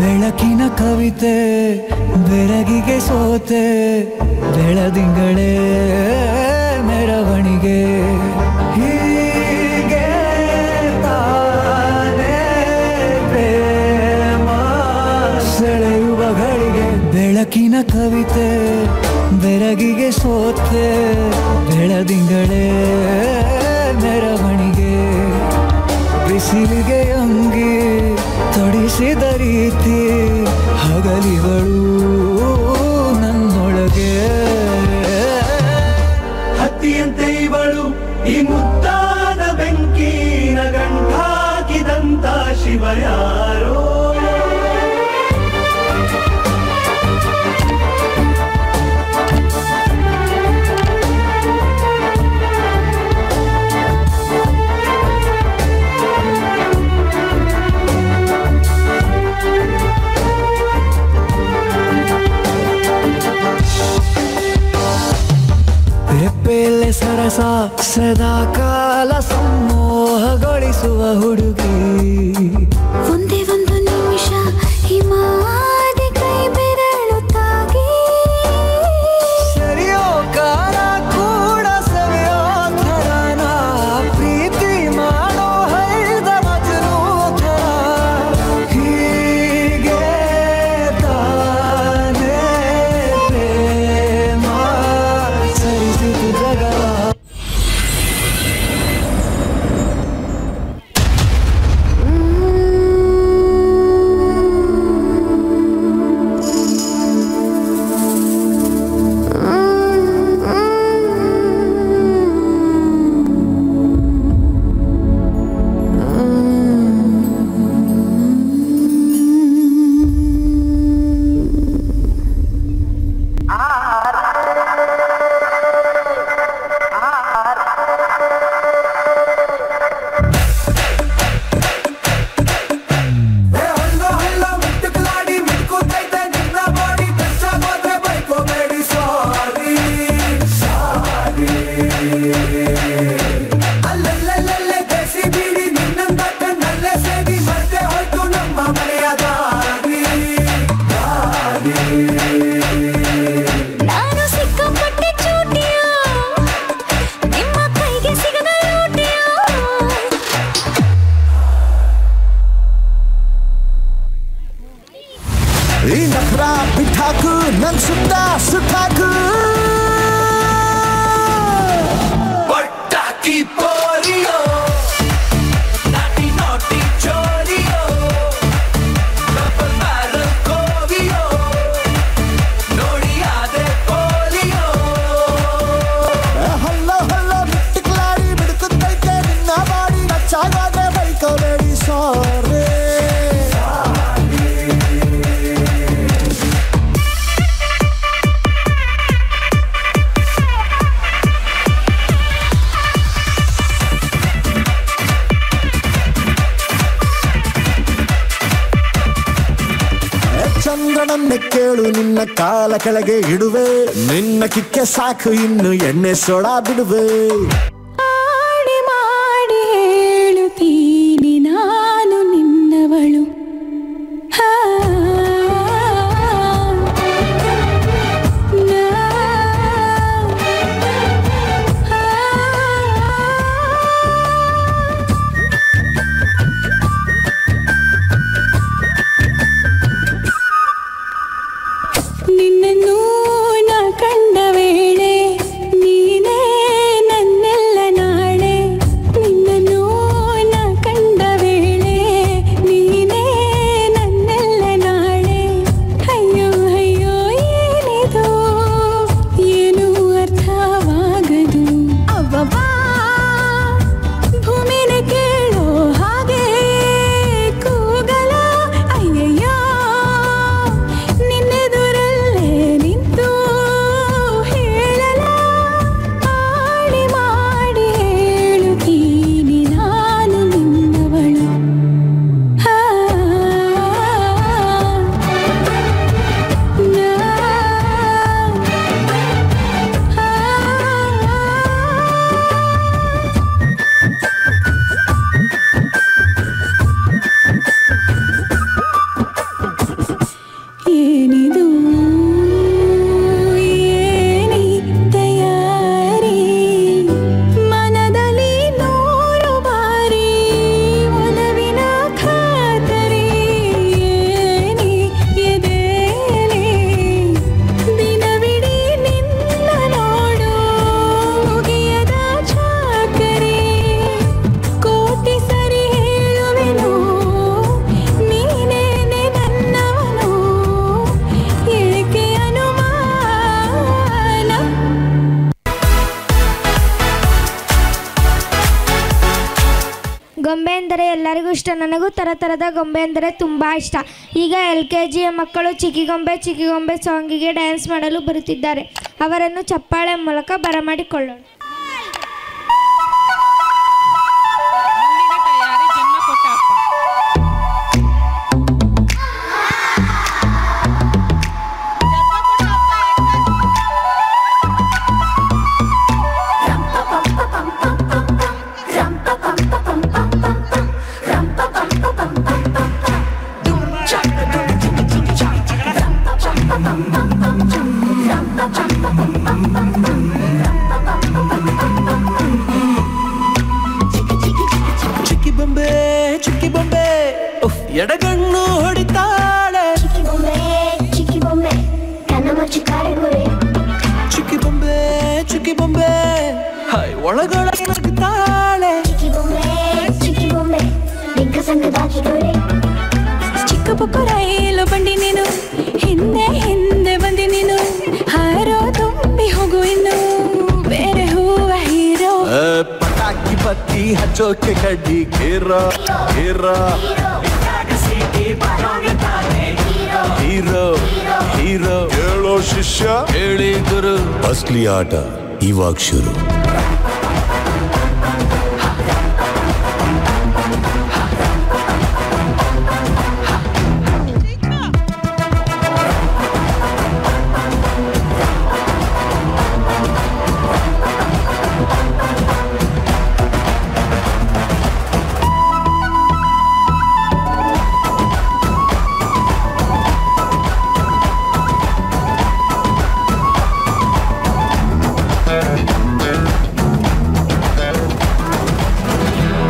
Speaker 15: ಬೆಳಕಿನ ಕವಿತೆ ಬೆರಗಿಗೆ ಸೋತೆ ಬೆಳದಿಂಗಳೇ ಮೆರವಣಿಗೆ ಹೀಗೆ ತಾನೇ ಪ್ರೇಮ ಸೆಳೆಯುವ ಗಳಿಗೆ. ಬೆಳಕಿನ ಕವಿತೆ ಬೆರಗಿಗೆ ಸೋತೆ ಬೆಳದಿಂಗಳೇ ಮೆರವಣಿಗೆ ಬಿಸಿಲಿಗೆ ಅಂಗಿ ತೊಡಿಸಿದ ರೀತಿ ಹಗಲಿಗಳು ನನ್ನೊಳಗೆ.
Speaker 6: ಹತ್ತಿಯಂತೆ ಇವಳು ಈ ಮುದ್ದಾದ ಬೆಂಕಿನ ಗಂಟಾಕಿದಂತ ಶಿವ ಯಾರೋ.
Speaker 15: ಮನಸ ಸದಾ ಕಾಲ ಸಂಮೋಹಗೊಳಿಸುವ ಹುಡುಗಿ
Speaker 10: ಒಂದೇ ಒಂದು ನಿಮಿಷ ಹಿಮಾದಿ ಕೈ ಬೆರಳು ತಾಗಿ
Speaker 15: ಸರಿಯೋ ಕಾಲ ಕೂಡ ಸವಿಯೋ ಥರನ ಪ್ರೀತಿ ಮಾಡೋ ಹೈದ ಮಜನು ಥರ ಹೀಗೆ ತಾನೇ ಪ್ರೇಮ ಸರಿಸಿತು ಜಗವ
Speaker 10: ನಾನು ಸಿಕ್ಕಾಪಟ್ಟೆ ಚೂಟಿಯ ನಿಮ್ಮ ಕೈಗೆ ಸಿಗದ ಲೂಟಿಯ
Speaker 9: ಈ ನಖರ ಬಿಟ್ಟಾಕು ನನ್ ಸುತ್ತ ಸುತ್ತಾಕು
Speaker 6: ಪಟಾಕಿ ಪೋರಿಯೋ ನಾಟಿ ನಾಟಿ ಚೋರಿಯೋ ಡಬಲ್ ಬ್ಯಾರಲ್ ಕೋವಿಯೋ ನೋಡಿ ಆದೆ ಪೋಲಿಯೋ
Speaker 9: ಹಲ್ಲ ಹಲ್ಲ ಬಿಟ್ಟುಕ್ಲಾಡಿ ಬಿಡುತ್ತೈತೆ ನಿನ್ನ ಬಾಡಿ ನಚ್ಚಾಗಾದ್ರೆ ಬೈಕೋಬೇಡಿ ಸಾರೇ ಚಂದ್ರನನ್ನೇ ಕೇಳು ನಿನ್ನ ಕಾಲ ಕೆಳಗೆ ಇಡುವೆ ನಿನ್ನ ಕಿಕ್ಕೆ ಸಾಕು ಇನ್ನು ಎಣ್ಣೆ ಸೋಡಾ ಬಿಡುವೆ
Speaker 10: ಆಡಿ ಮಾಡಿ ಹೇಳುತ್ತೀನಿ ನಾನು ನಿನ್ನವಳು ಹಾ, ನಿನ್ನನ್ನು ನಾ ಕಂಡ ವೇಳೆ ನೀನೇ ನನ್ನೆಲ್ಲ ನಾಳೆ ನಿನ್ನನ್ನು ನಾ ಕಂಡ ವೇಳೆ ನೀನೇ ನನ್ನೆಲ್ಲ ನಾಳೆ ಅಯ್ಯೋ ಅಯ್ಯೋ ಏನಿದು ಏನು ಅರ್ಥವಾಗದು ಅವ್ವವ್ವ ಭೂಮಿನೇ ಕೇಳೋ ಹಾಗೆ ಕೂಗಲ ಅಯ್ಯಯ್ಯೋ ನಿನ್ನೆದುರಲ್ಲೇ ನಿಂತು ಹೇಳಲ ಆಡಿ ಮಾಡಿ ಹೇಳುತ್ತೀನಿ ನಾನು ನಿನ್ನವಳು ಹಾ, ಏನಿದು ಏನಿ ತಯಾರಿ ಮನದಲ್ಲಿ ನೂರು ಬಾರಿ ಒಲವಿನ ಖಾತರಿ ಏನಿ ಎದೆಲಿ ದಿನವಿಡೀ ನಿನ್ನ ನೋಡು ಮುಗಿಯದ ಚಾಕರಿ ಕೋಟಿ ಸರಿ ಹೇಳುವೆನು ನೀನೇನೆ ನನ್ನವನು ಏಕೆ ಅನುಮಾನ
Speaker 16: ಗೊಂಬೆ ಎಂದರೆ ಎಲ್ಲರಿಗೂ ಇಷ್ಟ. ನನಗೂ ಥರದ ಗೊಂಬೆ ಅಂದರೆ ತುಂಬ ಇಷ್ಟ. ಈಗ LKG ಮಕ್ಕಳು ಚಿಕ್ಕಿ ಗೊಂಬೆ ಸಾಂಗಿಗೆ ಡ್ಯಾನ್ಸ್ ಮಾಡಲು ಬರುತ್ತಿದ್ದಾರೆ. ಅವರನ್ನು ಚಪ್ಪಾಳೆ ಮೂಲಕ ಬರಮಾಡಿಕೊಳ್ಳೋಣ.
Speaker 2: ಮುಂದಿನ ತಯಾರಿ ಜನ್ಮ ಕೊಟ್ಟ ಅಪ್ಪ.
Speaker 10: ರಂಪ
Speaker 6: ಚಿಕ್ಕಿ ಬೊಂಬೆ ಎಡಗಣ್ಣು ಹೊಡಿತಾಳೆ ಚಿಕ್ಕಿ ಬೊಂಬೆ ಹಾಯ್ ಒಳಗೊಳಗೆ ನಗ್ತಾಳೆ
Speaker 10: ಚಿಕ್ಕ ಪುಕ್ಕ ರೈಲು ಬಂಡಿ ನೀನು ಹಿಂದೆ ಹಿಂದೆ ಬಂದಿ ನೀನು ಹಾರೋ ತುಂಬಿ ಹೋಗು ಇನ್ನು ಬೇರೆ ಹೂವ ಹೀರೋ
Speaker 9: ಪಟಾಕಿ ಬತ್ತಿ ಹಚ್ಚೋಕೆ ಕಡ್ಡಿ ಹೀರೋ ಹೀರೋ ಹೀರೋ ಹೀರೋ ಹೇಳೋ ಶಿಷ್ಯ ಹೇಳಿ ಗುರು ಅಸ್ಲಿ ಆಟ ಇವಾಗ ಶುರು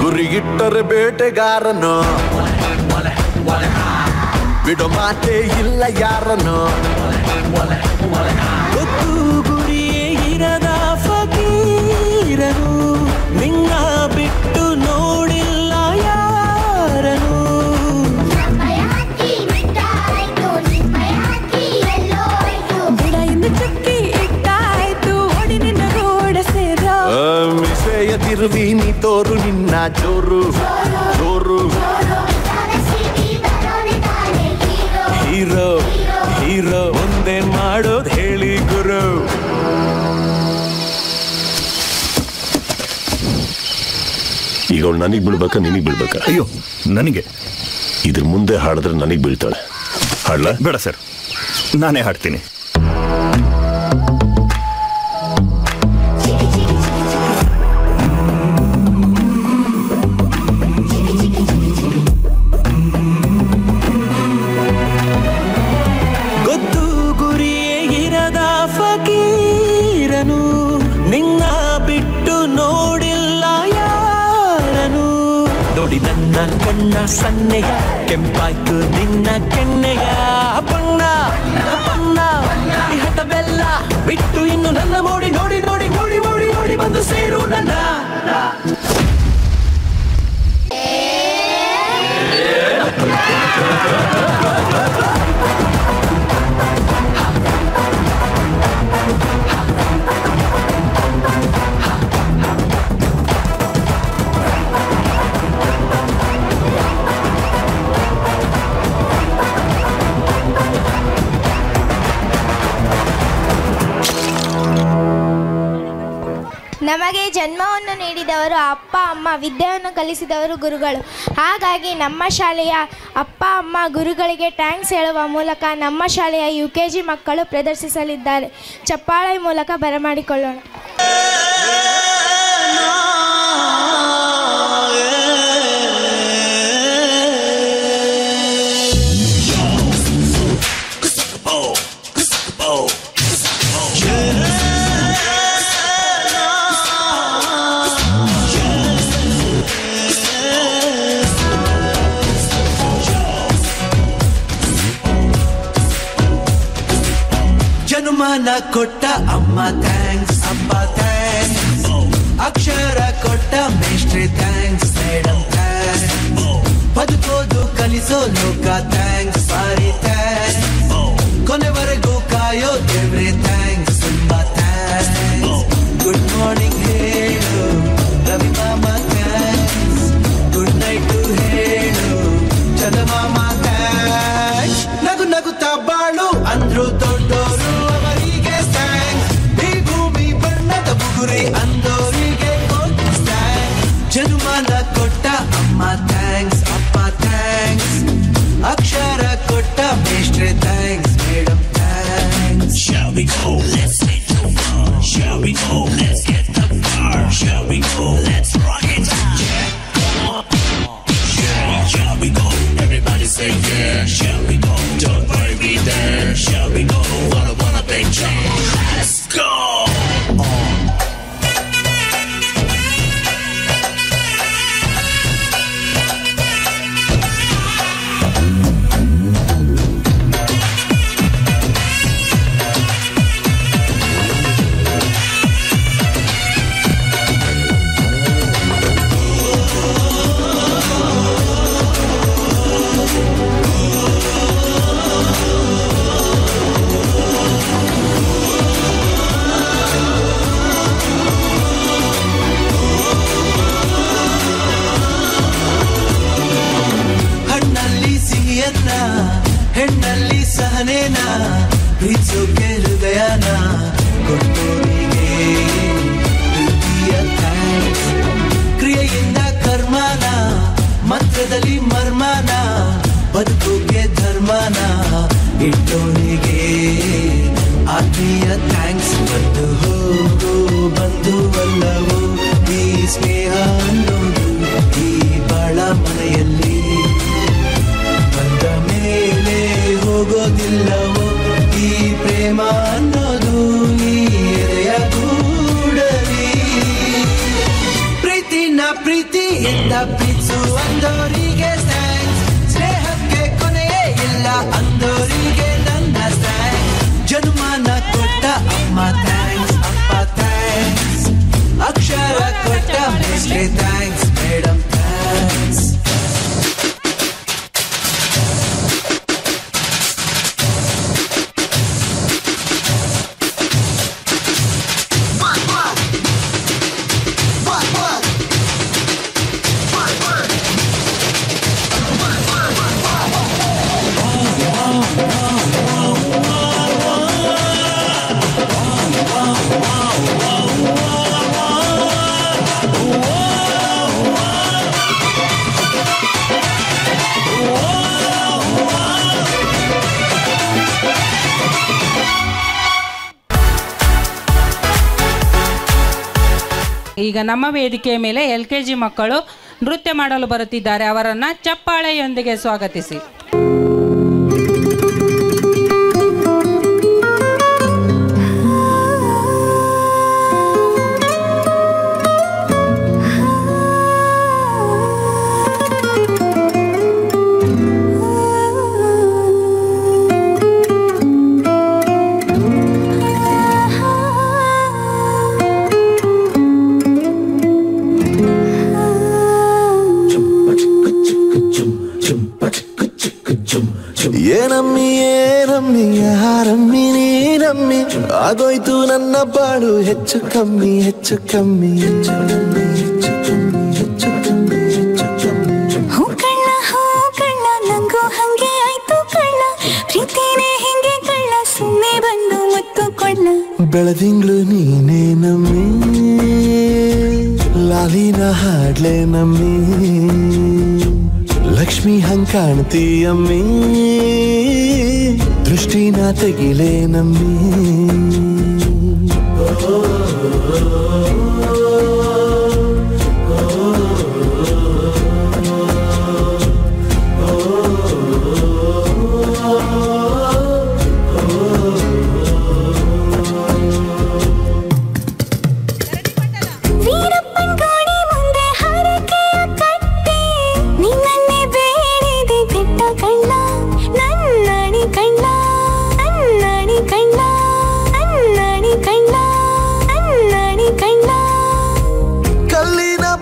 Speaker 9: ಗುರಿಗಿಟ್ಟರೆ ಬೇಟೆಗಾರನು ಬಿಡೋ ಮಾತೆ ಇಲ್ಲ ಯಾರನು
Speaker 6: ಗೊತ್ತು ಗುರಿಯೇ ಇರದ ಫಕೀರನು ನಿನ್ನ ಬಿಟ್ಟು ನೋಡಿಲ್ಲ ಯಾರನು
Speaker 10: ಬಿಡ ಇನ್ನು ಚಕ್ಕಿ ಇಟ್ಟಾಯ್ತು ಓಡಿ ನಿನ್ನ ರೋಡ ಸೇರ
Speaker 9: ಮಿಸೆಯ ತಿರುವಿ ನೀ ತೋರು ನಿನ್ನ ಜೋರು ಜೋರು ಹೀರೋ ಹೀರೋ ಒಂದೇ ಮಾಡೋದು ಹೇಳಿ ಗುರು
Speaker 17: ಈಗ ಅವಳು ನನಗೆ ಬೀಳ್ಬೇಕಾ ನಿನಗೆ ಬೀಳ್ಬೇಕಾ? ಅಯ್ಯೋ ನನಗೆ. ಇದ್ರ ಮುಂದೆ ಹಾಡಿದ್ರೆ ನನಗೆ ಬೀಳ್ತಾಳೆ. ಹಾಡ್ಲಾ? ಬೇಡ ಸರ್, ನಾನೇ ಹಾಡ್ತೀನಿ.
Speaker 6: ಗೊತ್ತು ಗುರಿಯೇ ಇರದ ಫಕೀರನು ನಿನ್ನ ಬಿಟ್ಟು ನೋಡಿಲ್ಲ ಯಾರನು ನೋಡಿ ನನ್ನ ಕಣ್ಣ ಸನ್ನೆಯ ಕೆಂಪಾಯ್ತು ನಿನ್ನ ಕೆನ್ನೆಯ ಬಣ್ಣ ಬಣ್ಣ ಈ ಹಠವೆಲ್ಲ ಬಿಟ್ಟು ಇನ್ನು ನನ್ನ ಮೋಡಿ ನೋಡಿ ನೋಡಿ ನೋಡಿ ನೋಡಿ ನೋಡಿ ಬಂದು ಸೇರು ನನ್ನ
Speaker 16: ನಮಗೆ ಜನ್ಮವನ್ನು ನೀಡಿದವರು ಅಪ್ಪ ಅಮ್ಮ, ವಿದ್ಯೆಯನ್ನು ಕಲಿಸಿದವರು ಗುರುಗಳು. ಹಾಗಾಗಿ ನಮ್ಮ ಶಾಲೆಯ ಅಪ್ಪ ಅಮ್ಮ ಗುರುಗಳಿಗೆ ಥ್ಯಾಂಕ್ಸ್ ಹೇಳುವ ಮೂಲಕ ನಮ್ಮ ಶಾಲೆಯ UKG ಮಕ್ಕಳು ಪ್ರದರ್ಶಿಸಲಿದ್ದಾರೆ. ಚಪ್ಪಾಳೆ ಮೂಲಕ ಬರಮಾಡಿಕೊಳ್ಳೋಣ.
Speaker 6: ಜನ್ಮನ ಕೊಟ್ಟ ಅಮ್ಮ ಥ್ಯಾಂಕ್ಸ್, ಅಪ್ಪ ಥ್ಯಾಂಕ್ಸ್, ಅಕ್ಷರ ಕೊಟ್ಟ ಮೇಷ್ಟ್ರೆ ಥ್ಯಾಂಕ್ಸ್, ಮೇಡಮ್ ಥ್ಯಾಂಕ್ಸ್, ಬದುಕೋದು ಕಲಿಸೋ ಲೋಕ ಥ್ಯಾಂಕ್ಸ್, ಸಾರಿ ಥ್ಯಾಂಕ್ಸ್, ಕೊನೆವರೆಗೂ ಕಾಯೋ ದೇವ್ರೆ ಥ್ಯಾಂಕ್ಸ್, ತುಂಬಾ ಥ್ಯಾಂಕ್ಸ್. ಗುಡ್ ಮಾರ್ನಿಂಗ್ ಹೇಳು ರವಿ ಮಾಮ ಥ್ಯಾಂಕ್ಸ್, ಗುಡ್ ನೈಟ್ ಹೇಳು ಚಂದಮಾಮ ಥ್ಯಾಂಕ್ಸ್. ನಗು ನಗುತ್ತಾ ಬಾಳು ಅಂದ್ರು ದೊಡ್ಡೋರು ಅವರಿಗೆ ಥ್ಯಾಂಕ್ಸ್, ಈ ಭೂಮಿ ಬಣ್ಣದ ಬುಗುರಿ ಅಂದೋರಿಗೆ ಥ್ಯಾಂಕ್ಸ್. ಜನ್ಮನ ಕೊಟ್ಟ ಅಮ್ಮ ಥ್ಯಾಂಕ್ಸ್, ಅಪ್ಪ ಥ್ಯಾಂಕ್ಸ್, ಅಕ್ಷರ ಕೊಟ್ಟ ಮೇಷ್ಟ್ರೆ thanks, madam thanks. Shall we go? Let's make the fun. Shall we go? Let's get the fire. Shall we go? Let's rock it down. Yeah, come on. Yeah, shall we go? Everybody say yeah. Shall we go? Don't worry, be there. Shall we go? Let's go. ಹೆಣ್ಣಲ್ಲಿ ಸಹನೇನ ಪ್ರೀತಿಸೋಕೆ ಹೃದಯನ ಕೊಟ್ಟೋರಿಗೆ ಪ್ರೀತಿಯ thanks. ಕ್ರಿಯೆಯಿಂದ ಕರ್ಮನ ಮಂತ್ರದಲ್ಲಿ ಮರ್ಮನ ಬದುಕೋಕೆ ಧರ್ಮನ ಇಟ್ಟೋರಿಗೆ ಆತ್ಮೀಯ thanks. ಬಂದು ಹೋಗೋ ಬಂಧುವಲ್ಲವೋ ಈ ಸ್ನೇಹ ಅನ್ನೋದು ಈ ಬಾಳ ಮನೆಯಲ್ಲಿ ಬಂದ ಮೇಲೆ ಹೋಗೋದಿಲ್ಲವೋ ಈ ಪ್ರೇಮ ಅನ್ನೋದು ಈ ಎದೆಯ ಗೂಡಲಿ. ಪ್ರೀತಿನ ಪ್ರೀತಿಯಿಂದ ಪ್ರೀತಿಸುವಂದವರಿಗೆ ಥ್ಯಾಂಕ್ಸ್. ಸ್ನೇಹಕ್ಕೆ ಕೊನೆಯೇ ಇಲ್ಲ ಅಂದವರಿಗೆ ನನ್ನ ಥ್ಯಾಂಕ್ಸ್. ಜನ್ಮನ ಕೊಟ್ಟ ಅಮ್ಮ ಥ್ಯಾಂಕ್ಸ್, ಅಪ್ಪ ಥ್ಯಾಂಕ್ಸ್. ಅಕ್ಷರ ಕೊಟ್ಟ ಮೇಷ್ಟ್ರೆ ಥ್ಯಾಂಕ್ಸ್, ಮೇಡಮ್ ಥ್ಯಾಂಕ್ಸ್.
Speaker 2: ಈಗ ನಮ್ಮ ವೇದಿಕೆಯ ಮೇಲೆ LKG ಮಕ್ಕಳು ನೃತ್ಯ ಮಾಡಲು ಬರುತ್ತಿದ್ದಾರೆ. ಅವರನ್ನು ಚಪ್ಪಾಳೆಯೊಂದಿಗೆ ಸ್ವಾಗತಿಸಿ.
Speaker 15: ಏನಮ್ಮಿ ಏನಮ್ಮಿ ಯಾರಮ್ಮಿ ನೀನಮ್ಮಿ ಆಗೋಯ್ತು ನನ್ನ ಬಾಳು ಹೆಚ್ಚು ಕಮ್ಮಿ ಹೆಚ್ಚು ಕಮ್ಮಿ ಹೆಚ್ಚು ಕಮ್ಮಿ ಹೆಚ್ಚು ಕಮ್ಮಿ ಹೆಚ್ಚು ಕಮ್ಮಿ ಹೆಚ್ಚು ಕಮ್ಮಿ.
Speaker 10: ಹೂ ಕಳ್ಳ ನಂಗೂ ಹಂಗೆ ಆಯ್ತು ಕಳ್ಳ, ಪ್ರೀತಿನೇ ಹಿಂಗೆ ಕಳ್ಳ, ಸುಮ್ಮನೆ ಬಂದು ಮುತ್ತು ಕೊಳ್ಳ.
Speaker 15: ಬೆಳದಿಂಗ್ಳು ನೀನೇ ನಮ್ಮಿ, ಲಾಲಿನ ಹಾಡ್ಲೆ ನಮ್ಮಿ, ಲಕ್ಷ್ಮಿ ಹಂಗ್ ಕಾಣ್ತೀಯಮ್ಮಿ, ದೃಷ್ಟಿನ ತೆಗಿಲೆ ನಮ್ಮಿ.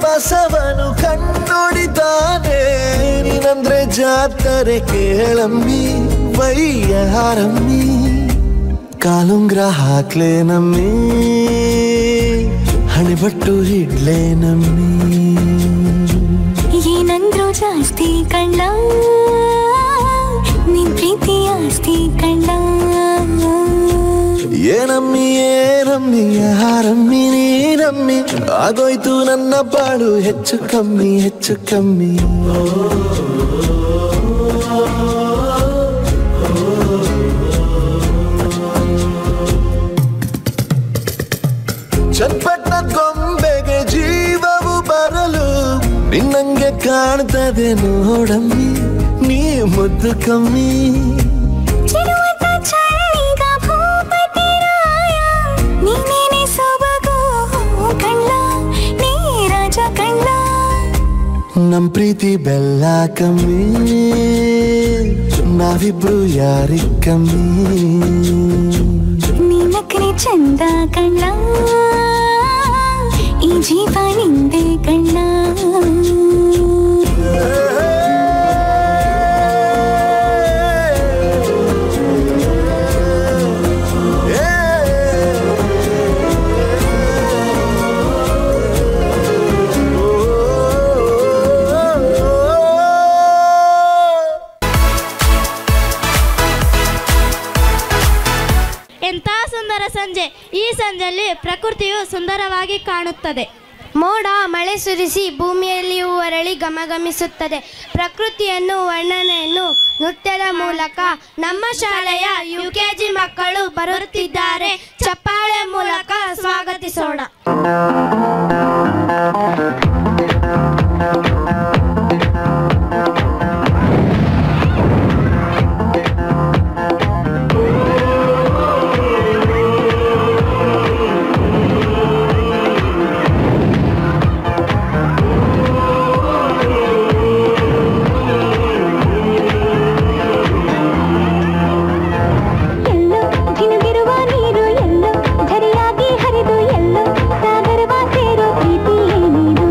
Speaker 15: ಬಸವನು ಕಣ್ಣೊಡಿತಾನೆ ನೀನಂದ್ರೆ ಜಾತ್ರೆ ಕೇಳಮ್ಮಿ, ವಯ್ಯಾರಮ್ಮಿ ಕಾಲುಂಗ್ರ ಹಾಕ್ಲೆ ನಮ್ಮಿ, ಹಣೆಬಟ್ಟು ಹಿಡ್ಲೆ ನಮ್ಮಿ.
Speaker 10: ಏನಂದ್ರು ಜಾಸ್ತಿ ಕಳ್ಳ, ನಿನ್ ಪ್ರೀತಿ ಆಸ್ತಿ ಕಳ್ಳ.
Speaker 15: ಏನಮ್ಮಿ ಏನಮ್ಮಿ ಯಾರಮ್ಮಿ ನೀನಮ್ಮಿ ಆಗೋಯ್ತು ನನ್ನ ಬಾಳು ಹೆಚ್ಚು ಕಮ್ಮಿ ಹೆಚ್ಚು ಕಮ್ಮಿ. ಚಟ್ಪಟ್ಟ ಗೊಂಬೆಗೆ ಜೀವವು ಬರಲು ನಿನ್ನಂಗೆ ಕಾಣ್ತದೆ ನೋಡಮ್ಮಿ, ನೀ ಮುದ್ದು ಕಮ್ಮಿ.
Speaker 10: ಚಿರುವತ ಚಳಿಗ ಭೂಪತಿರ
Speaker 15: ನಮ್ ಪ್ರೀತಿ ಬೆಲ್ಲ ಕಮ್ಮಿ, ನಾವಿಬ್ರು ಯಾರಿಗ್ ಕಮ್ಮಿ.
Speaker 10: ನೀನಕ್ರೆ ಚಂದ ಕಣ್ಣ, ಈ ಜೀವ ನಿಂದೆ ಕಣ್ಣ.
Speaker 14: ಎಂಥ ಸುಂದರ ಸಂಜೆ! ಈ ಸಂಜೆಯಲ್ಲಿ ಪ್ರಕೃತಿಯು ಸುಂದರವಾಗಿ ಕಾಣುತ್ತದೆ.
Speaker 16: ಮೋಡ ಮಳೆ ಸುರಿಸಿ ಭೂಮಿಯಲ್ಲಿಯೂ ಅರಳಿ ಗಮಗಮಿಸುತ್ತದೆ. ಪ್ರಕೃತಿಯನ್ನು ವರ್ಣನೆಯನ್ನು ನೃತ್ಯದ ಮೂಲಕ ನಮ್ಮ ಶಾಲೆಯ UKG ಮಕ್ಕಳು ಬರುತ್ತಿದ್ದಾರೆ. ಚಪ್ಪಾಳೆ ಮೂಲಕ ಸ್ವಾಗತಿಸೋಣ.
Speaker 10: ನೀರು ಎಲ್ಲೋ ಝರಿಯಾಗಿ ಹರಿದು ಎಲ್ಲೋ ಸಾಗರವ ಸೇರೋ ಪ್ರೀತಿ ಏನಿದು.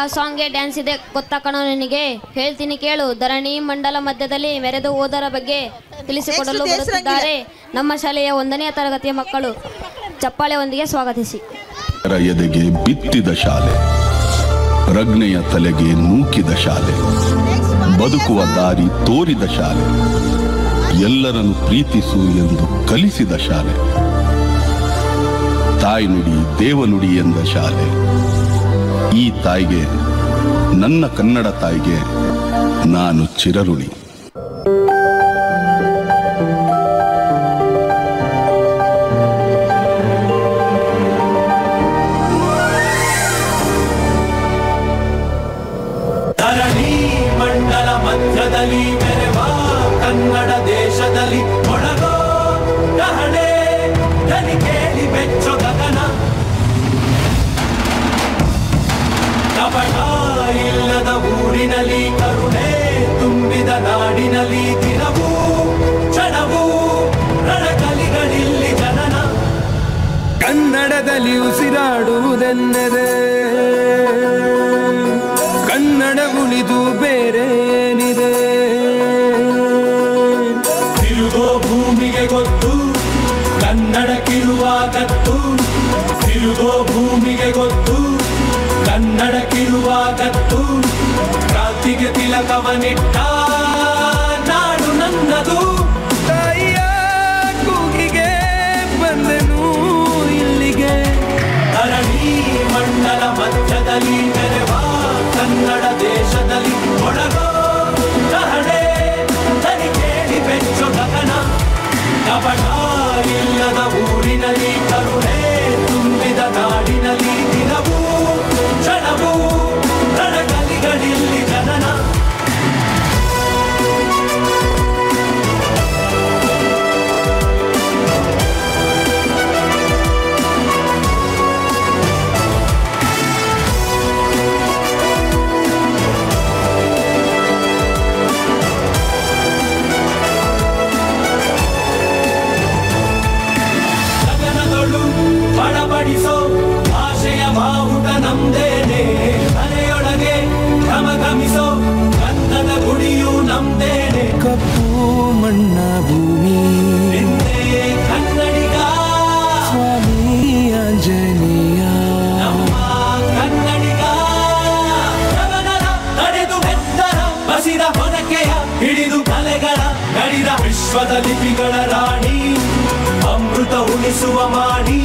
Speaker 18: ಯಾವ ಸಾಂಗ್ಗೆ ಡ್ಯಾನ್ಸ್ ಇದೆ ಗೊತ್ತಾ ಕಣೋ ನಿನಗೆ? ಹೇಳ್ತೀನಿ ಕೇಳು. ಧರಣಿ ಮಂಡಲ ಮಧ್ಯದಲ್ಲಿ ಮೆರೆದು ಹೋದರ ಬಗ್ಗೆ ತಿಳಿಸಿಕೊಡಲು ಬರುತ್ತಿದ್ದಾರೆ ನಮ್ಮ ಶಾಲೆಯ 1ನೇ ತರಗತಿಯ ಮಕ್ಕಳು. ಚಪ್ಪಾಳೆಯೊಂದಿಗೆ ಸ್ವಾಗತಿಸಿ.
Speaker 19: ಎದೆಗೆ ಬಿತ್ತಿದ ಶಾಲೆ, ಪ್ರಜ್ಞೆಯ ತಲೆಗೆ ನೂಕಿದ ಶಾಲೆ, ಬದುಕುವ ದಾರಿ ತೋರಿದ ಶಾಲೆ, ಎಲ್ಲರನ್ನು ಪ್ರೀತಿಸು ಎಂದು ಕಲಿಸಿದ ಶಾಲೆ, ತಾಯಿ ನುಡಿ ದೇವನುಡಿ ಎಂದ ಶಾಲೆ. ಈ ತಾಯಿಗೆ, ನನ್ನ ಕನ್ನಡ ತಾಯಿಗೆ ನಾನು ಚಿರಋಣಿ.
Speaker 6: ಧರಣಿ ಮಂಡಲ ಮಧ್ಯದಲ್ಲಿ ಮೆರೆವ ಕನ್ನಡ ದೇಶದಲ್ಲಿ ಮೊಳಗೋ ಕಹಳೆ ಧ್ವನಿ ಕೇಳಿ ಬೆಚ್ಚೋ ಗಗನ. ಕಪಟ ಇಲ್ಲದ ಊರಿನಲ್ಲಿ ಕರುಣೆ ತುಂಬಿದ ನಾಡಿನಲ್ಲಿ ದಿನವೂ ಕ್ಷಣವೂ ರಣಕಲಿಗಳಿಲ್ಲಿ ಜನನ.
Speaker 20: ಕನ್ನಡದಲ್ಲಿ ಉಸಿರಾಡುವುದೆನ್ನದೆ ಕನ್ನಡ ಉಳಿದು ಬೇರೇನಿದೆ?
Speaker 6: ತಿರುಗೋ ಭೂಮಿಗೆ ಗೊತ್ತು ಕನ್ನಡಕ್ಕಿರುವ ಕತ್ತು, ತಿರುಗೋ ಭೂಮಿಗೆ ಗೊತ್ತು ಕನ್ನಡಕ್ಕಿರುವ ಕತ್ತು. ಕ್ರಾಂತಿಗೆ ತಿಲಕವನಿಟ್ಟ ನಾಡು ನನ್ನದು.
Speaker 20: ತಾಯಿಯ ಕೂಗಿಗೆ ಬಂದೆನು ಇಲ್ಲಿಗೆ.
Speaker 6: ಧರಣಿ ಮಂಡಲ ಮಧ್ಯದಲ್ಲಿ ಮೆರೆವ ಕನ್ನಡ ದೇಶದಲ್ಲಿ ಮೊಳಗೋ ಕಹಳೆ ಧ್ವನಿ ಕೇಳಿ ಬೆಚ್ಚೋ ಗಗನ. ಕಪಟ ಇಲ್ಲದ ಊರಿನಲ್ಲಿ ಕರುಣೆ ತುಂಬಿದ ನಾಡಿನಲ್ಲಿ ದಿನವೂ ಕ್ಷಣವೂ ರಣಕಲಿಗಳಿಲ್ಲಿ ಜನನ. ಬಡಬಡಿಸೋ ಭಾಷೆಯ ಬಾವುಟ ನಮ್ದೇನೆ, ಮನೆಯೊಳಗೆ ಘಮಘಮಿಸೋ ಗಂಧದ ಗುಡಿಯು ನಮ್ದೇನೆ.
Speaker 20: ಕಪ್ಪು ಮಣ್ಣ ಭೂಮಿ
Speaker 6: ನಿಂದೆ ಕನ್ನಡಿಗ
Speaker 20: ಸ್ವಾಮಿ ಆಂಜನೇಯ.
Speaker 6: ನಮ್ಮ ಕನ್ನಡಿಗ ಜಗನರ ತಡೆದು ಬೆತ್ತರ ಬಸಿದ ಹೊನಕೆಯ ಹಿಡಿದು ಕಲೆಗಳ ಗಡಿದ ವಿಶ್ವದ ಲಿಪಿಗಳ ರಾಣಿ, ಅಮೃತ ಉಳಿಸುವ ಮಾಡಿ,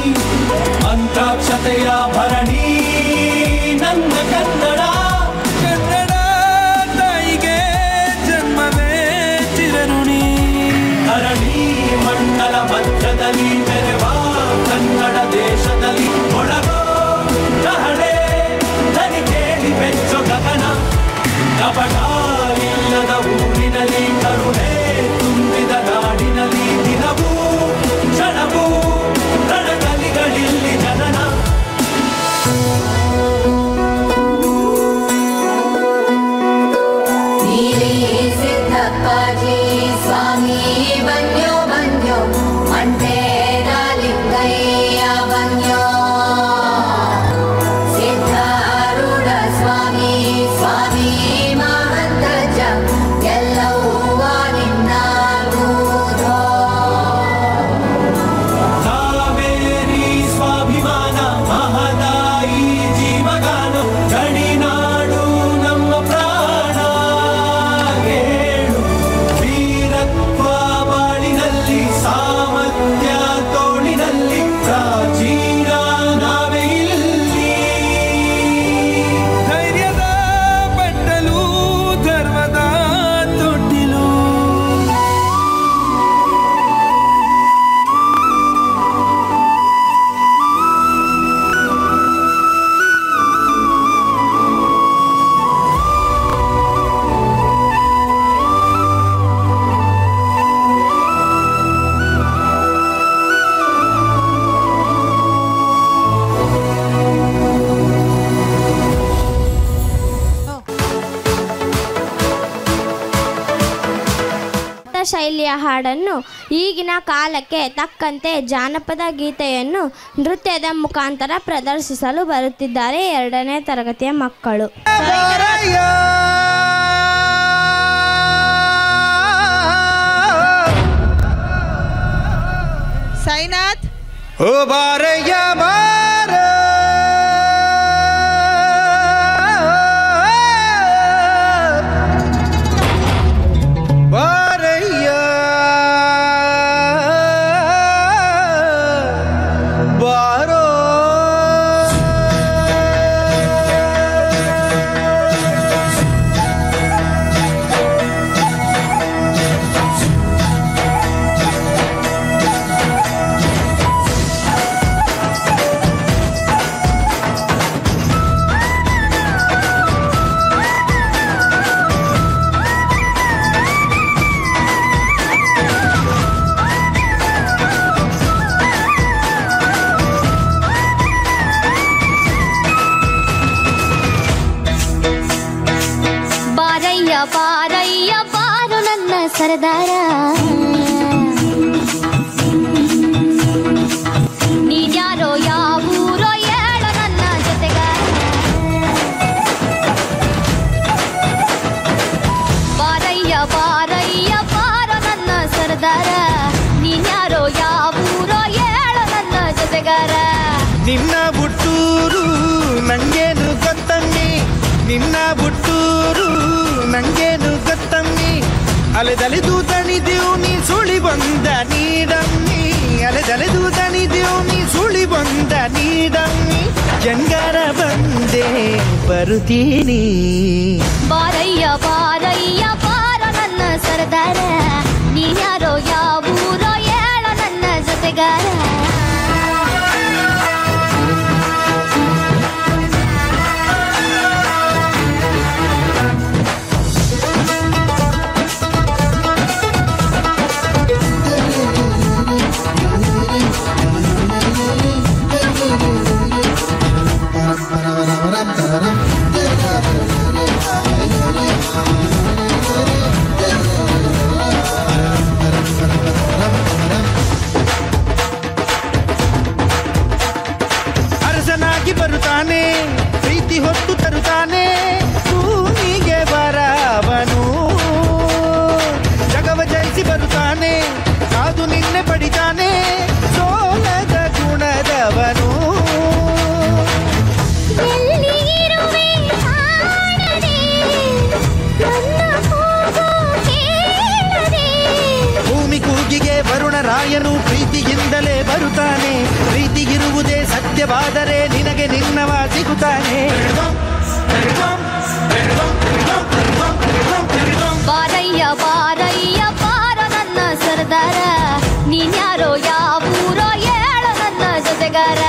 Speaker 6: ಮಂತ್ರಾಕ್ಷತೆಯ ಭರಣಿ ನನ್ನ ಕನ್ನಡ.
Speaker 20: ಕನ್ನಡ ತಾಯಿಗೆ ಜನ್ಮವೇ ಚಿರಋಣಿ.
Speaker 6: ಧರಣಿ ಮಂಡಲ ಮಧ್ಯದಲ್ಲಿ ಮೆರೆವ ಕನ್ನಡ ದೇಶದಲ್ಲಿ ಮೊಳಗೋ ಕಹಳೆ ಧ್ವನಿ ಕೇಳಿ ಬೆಚ್ಚೋ ಗಗನ. ಕಪಟ ಇಲ್ಲದ ಊರಿನಲ್ಲಿ ಕರುಣೆ ತುಂಬಿದ ನಾಡಿನಲ್ಲಿ ದಿನವೂ ಕ್ಷಣವೂ ರಣಕಲಿಗಳಿಲ್ಲಿ ಜನನ.
Speaker 21: ಸಿದ್ದಪ್ಪಾಜಿ ಸ್ವಾಮಿ ಬನ್ಯೋ ಬನ್ಯೋ ಮಂಟೇನ ಲಿಂಗಯ್ಯ ಬನ್ಯೋ. ಸಿದ್ಧಾರೂಢ ಸ್ವಾಮಿ ಸ್ವಾಮಿ ಮಹಾದೇವ
Speaker 16: ಶಾಲೆಯ ಹಾಡನ್ನು ಈಗಿನ ಕಾಲಕ್ಕೆ ತಕ್ಕಂತೆ ಜಾನಪದ ಗೀತೆಯನ್ನು ನೃತ್ಯದ ಮುಖಾಂತರ ಪ್ರದರ್ಶಿಸಲು ಬರುತ್ತಿದ್ದಾರೆ 2ನೇ ತರಗತಿಯ ಮಕ್ಕಳು.
Speaker 8: ಸಾಯಿನಾಥ್
Speaker 20: ಓ ಬಾರಯ್ಯ ಬಾರ ಬಾರಯ್ಯ ಬಾರೋ
Speaker 14: ಬಾರಯ್ಯ ಬಾರು ನನ್ನ ಸರದಾರ, ನೀನ್ಯಾರೋ ಯಾವೂರೋ ಹೇಳು ನನ್ನ ಜೊತೆಗಾರ. ಬಾರಯ್ಯ ಬಾರು ನನ್ನ ಸರದಾರ, ನೀನ್ಯಾರೋ ಯಾವೂರೋ ಹೇಳು ನನ್ನ ಜೊತೆಗಾರ.
Speaker 20: ನಿನ್ನ ಬುಟ್ಟೂರು ನಂಗೇನು ಗೊತ್ತಮ್ಮಿ, ನಿನ್ನ ಬುಟ್ಟೂರು ನಂಗೇನು ಗೊತ್ತಮ್ಮಿ. ಅಲೆದಲೆದು ದಣಿದೆವು ನೀ ಸುಳಿ ಬಂದ ನೀಡಮ್ಮಿ, ಅಲೆದಲೆದು ದಣಿದೆವು ನೀ ಸುಳಿ ಬಂದ ನೀಡಮ್ಮಿ. ಜಂಗಾರ ಬಂದೆ ಬರುತ್ತೀನಿ.
Speaker 14: ಬಾರಯ್ಯ ಬಾರ ನನ್ನ ಸರದಾರ, ನೀನ್ಯಾರೋ ಯಾವೂರೋ ಹೇಳು ನನ್ನ ಜೊತೆಗಾರ.
Speaker 20: ಅರಸನಾಗಿ ಬರುತ್ತಾನೆ, ಪ್ರೀತಿ ಹೊತ್ತು ತರುತ್ತಾನೆ, ಭೂಮಿಗೆ ಬರವನು. ಜಗವ ಜಯಿಸಿ ಬರುತ್ತಾನೆ, ಕಾದು ನಿನ್ನೆ ಪಡಿತಾನೆ, ಸೋಲದ ಗುಣದವನು. ಭೂಮಿ ಕೂಗಿಗೆ ವರುಣರಾಯನು ಪ್ರೀತಿಯಿಂದಲೇ ಬರುತ್ತಾನೆ, ಪ್ರೀತಿಗಿರುವುದೇ ಸತ್ಯವಾದರೆ ನಿನಗೆ ನಿನ್ನವ ಸಿಗುತ್ತಾನೆ.
Speaker 14: ಬಾರಯ್ಯ ಬಾರ ನನ್ನ ಸರದಾರ, ನೀನ್ಯಾರೋ ಯಾವೂರೋ ಹೇಳು ನನ್ನ ಜೊತೆಗಾರ.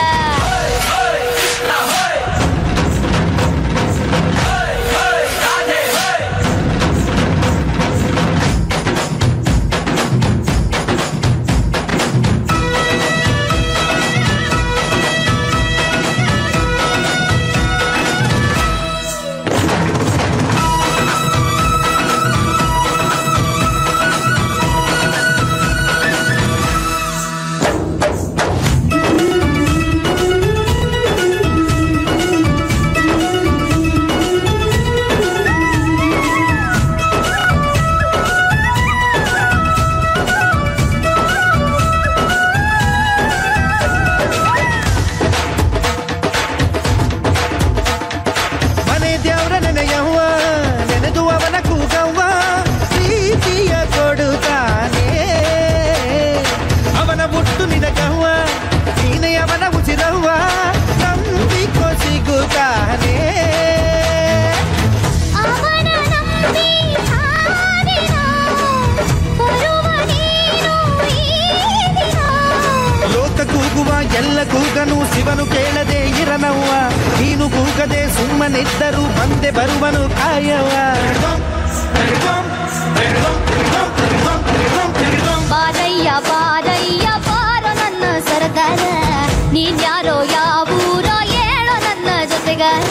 Speaker 20: ಎಲ್ಲ ಕೂಗನು ಶಿವನು ಕೇಳದೆ ಇರನವ್ವ, ನೀನು ಕೂಗದೆ ಸುಮ್ಮನಿದ್ದರು ಬಂದೆ ಬರುವನು ಕಾಯವ.
Speaker 14: ಬಾರಯ್ಯ ಬಾರೋ ನನ್ನ ಸರದಾರ, ನೀನ್ಯಾರೋ ಯಾವೂರೋ ಹೇಳು ನನ್ನ ಜೊತೆಗಾರ.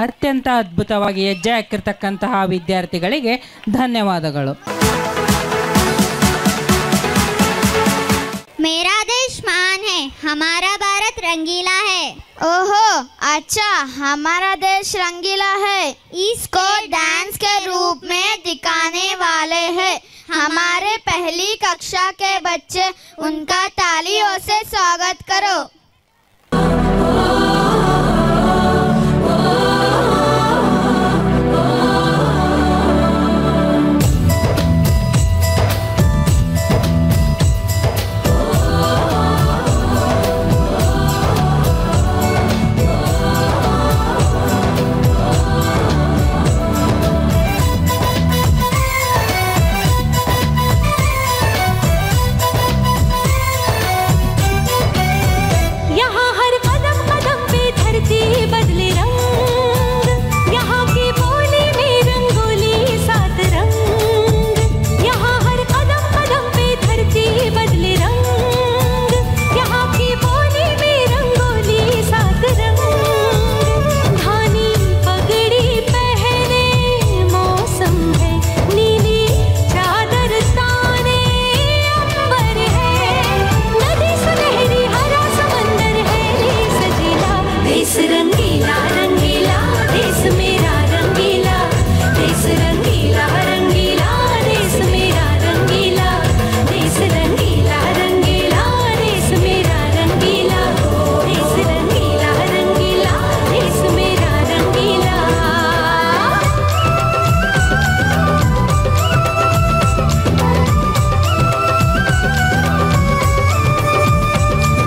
Speaker 2: ಅತ್ಯಂತ ಅದ್ಭುತವಾಗಿ ಹೆಜ್ಜೆ ಹಾಕಿರ್ತಕ್ಕಂತಹ ವಿದ್ಯಾರ್ಥಿಗಳಿಗೆ ಧನ್ಯವಾದಗಳು.
Speaker 12: मेरा देश महान है, हमारा भारत रंगीला है.
Speaker 16: ओहो अच्छा, हमारा देश रंगीला है, इसको डांस के रूप में दिखाने वाले हैं हमारे पहली कक्षा के बच्चे. उनका तालियों से स्वागत करो.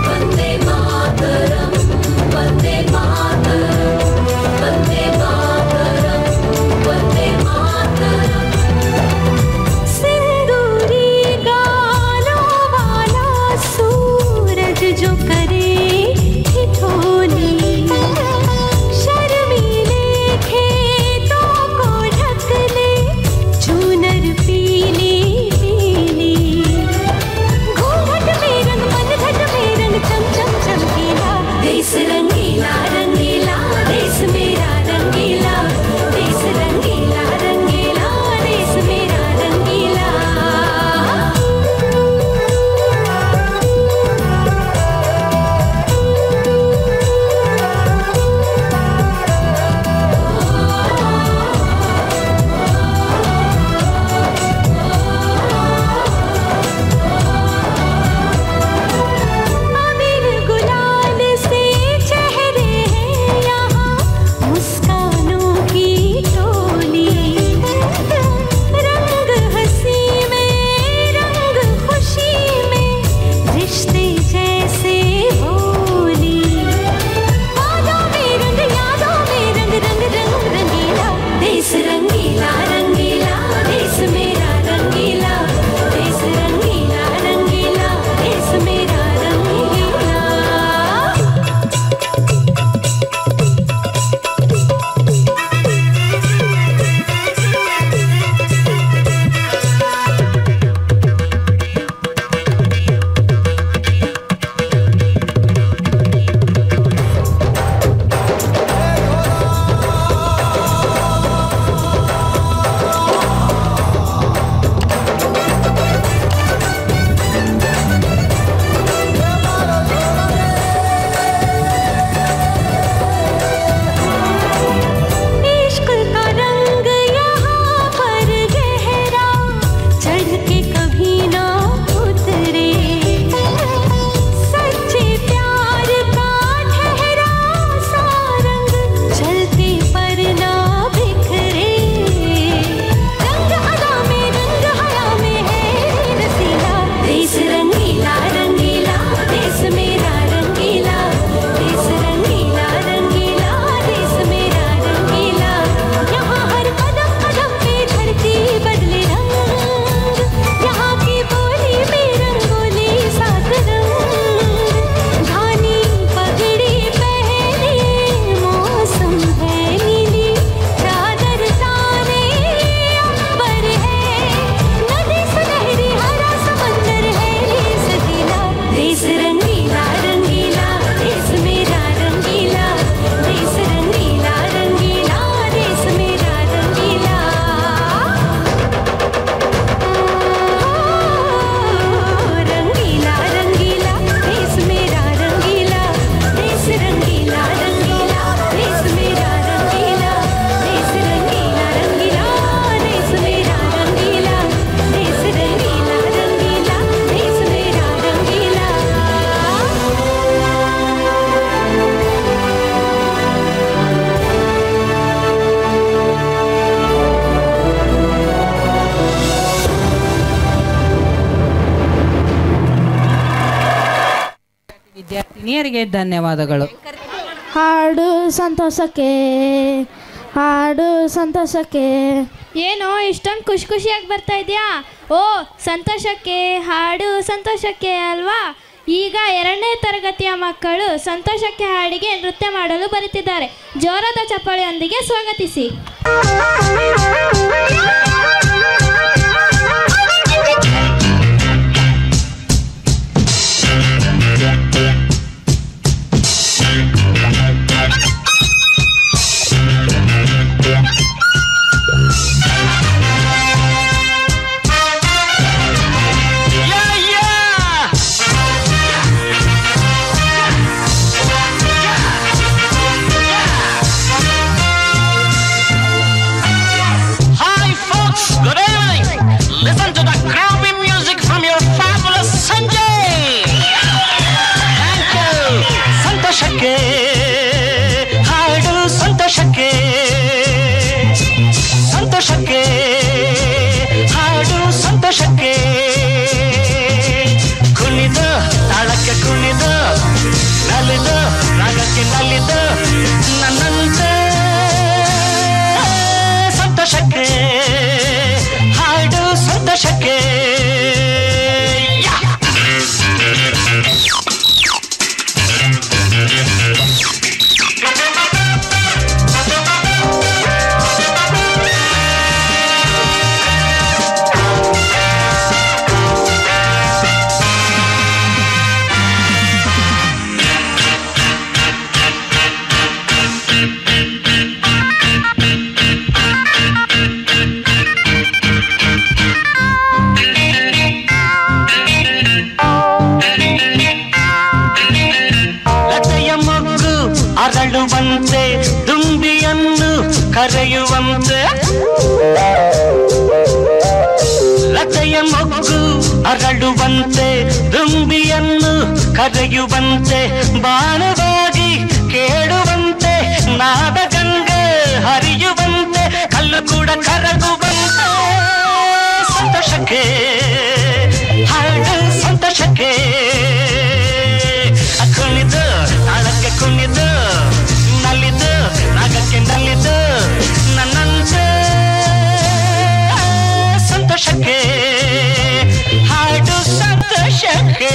Speaker 21: वंदे मातरम, वंदे मातरम.
Speaker 10: रंगीला रंगीला देश मेरा रंगीला देश रंगीला रंगीला देश मेरा रंगीला देश रंगीला रंगीला देश मेरा रंगीला
Speaker 2: ವಿದ್ಯಾರ್ಥಿನಿಯರಿಗೆ ಧನ್ಯವಾದಗಳು.
Speaker 1: ಹಾಡು ಸಂತೋಷಕ್ಕೆ ಹಾಡು ಸಂತೋಷಕ್ಕೆ
Speaker 14: ಏನೋ ಇಷ್ಟೊಂದು ಖುಷಿಯಾಗಿ ಬರ್ತಾ ಇದೆಯಾ? ಓ ಸಂತೋಷಕ್ಕೆ ಹಾಡು ಸಂತೋಷಕ್ಕೆ ಅಲ್ವಾ? ಈಗ 2ನೇ ತರಗತಿಯ ಮಕ್ಕಳು ಸಂತೋಷಕ್ಕೆ ಹಾಡಿಗೆ ನೃತ್ಯ ಮಾಡಲು ಬರುತ್ತಿದ್ದಾರೆ. ಜೋರಾದ ಚಪ್ಪಾಳೆಯೊಂದಿಗೆ ಸ್ವಾಗತಿಸಿ.
Speaker 20: ಸಂತೋಷಕ್ಕೆ ಹಾಡು ಸಂತೋಷಕ್ಕೆ ಕುಣಿದು ತಾಳಕ್ಕೆ ಕುಣಿದು ನಲಿದು ರಾಗಕ್ಕೆ ನಲಿದು ನನ್ನಂತೆ ಸಂತೋಷಕ್ಕೆ ಹಾಡು ಸಂತೋಷಕ್ಕೆ ಅರಳುವಂತೆ ದುಂಬಿಯನ್ನು ಕರೆಯುವಂತೆ ಲತೆಯ ಮೊಗ್ಗು ಅರಳುವಂತೆ ದುಂಬಿಯನ್ನು ಕರೆಯುವಂತೆ ಬಾಣವಾಗಿ ಕೇಳುವಂತೆ ನಾದ ಗಂಗೆ ಹರಿಯುವಂತೆ ಕಲ್ಲು ಕೂಡ ಕರಗುವಂತೆ ಸಂತೋಷಕ್ಕೆ ಹಾಡು ಸಂತೋಷಕ್ಕೆ ಕುಣಿದು ತಾಳಕ್ಕೆ ಕುಣಿದು ನಲಿದು ರಾಗಕ್ಕೆ ನಲಿದು ನನ್ನಂತೆ ಸಂತೋಷಕ್ಕೆ ಹಾಡು ಸಂತೋಷಕ್ಕೆ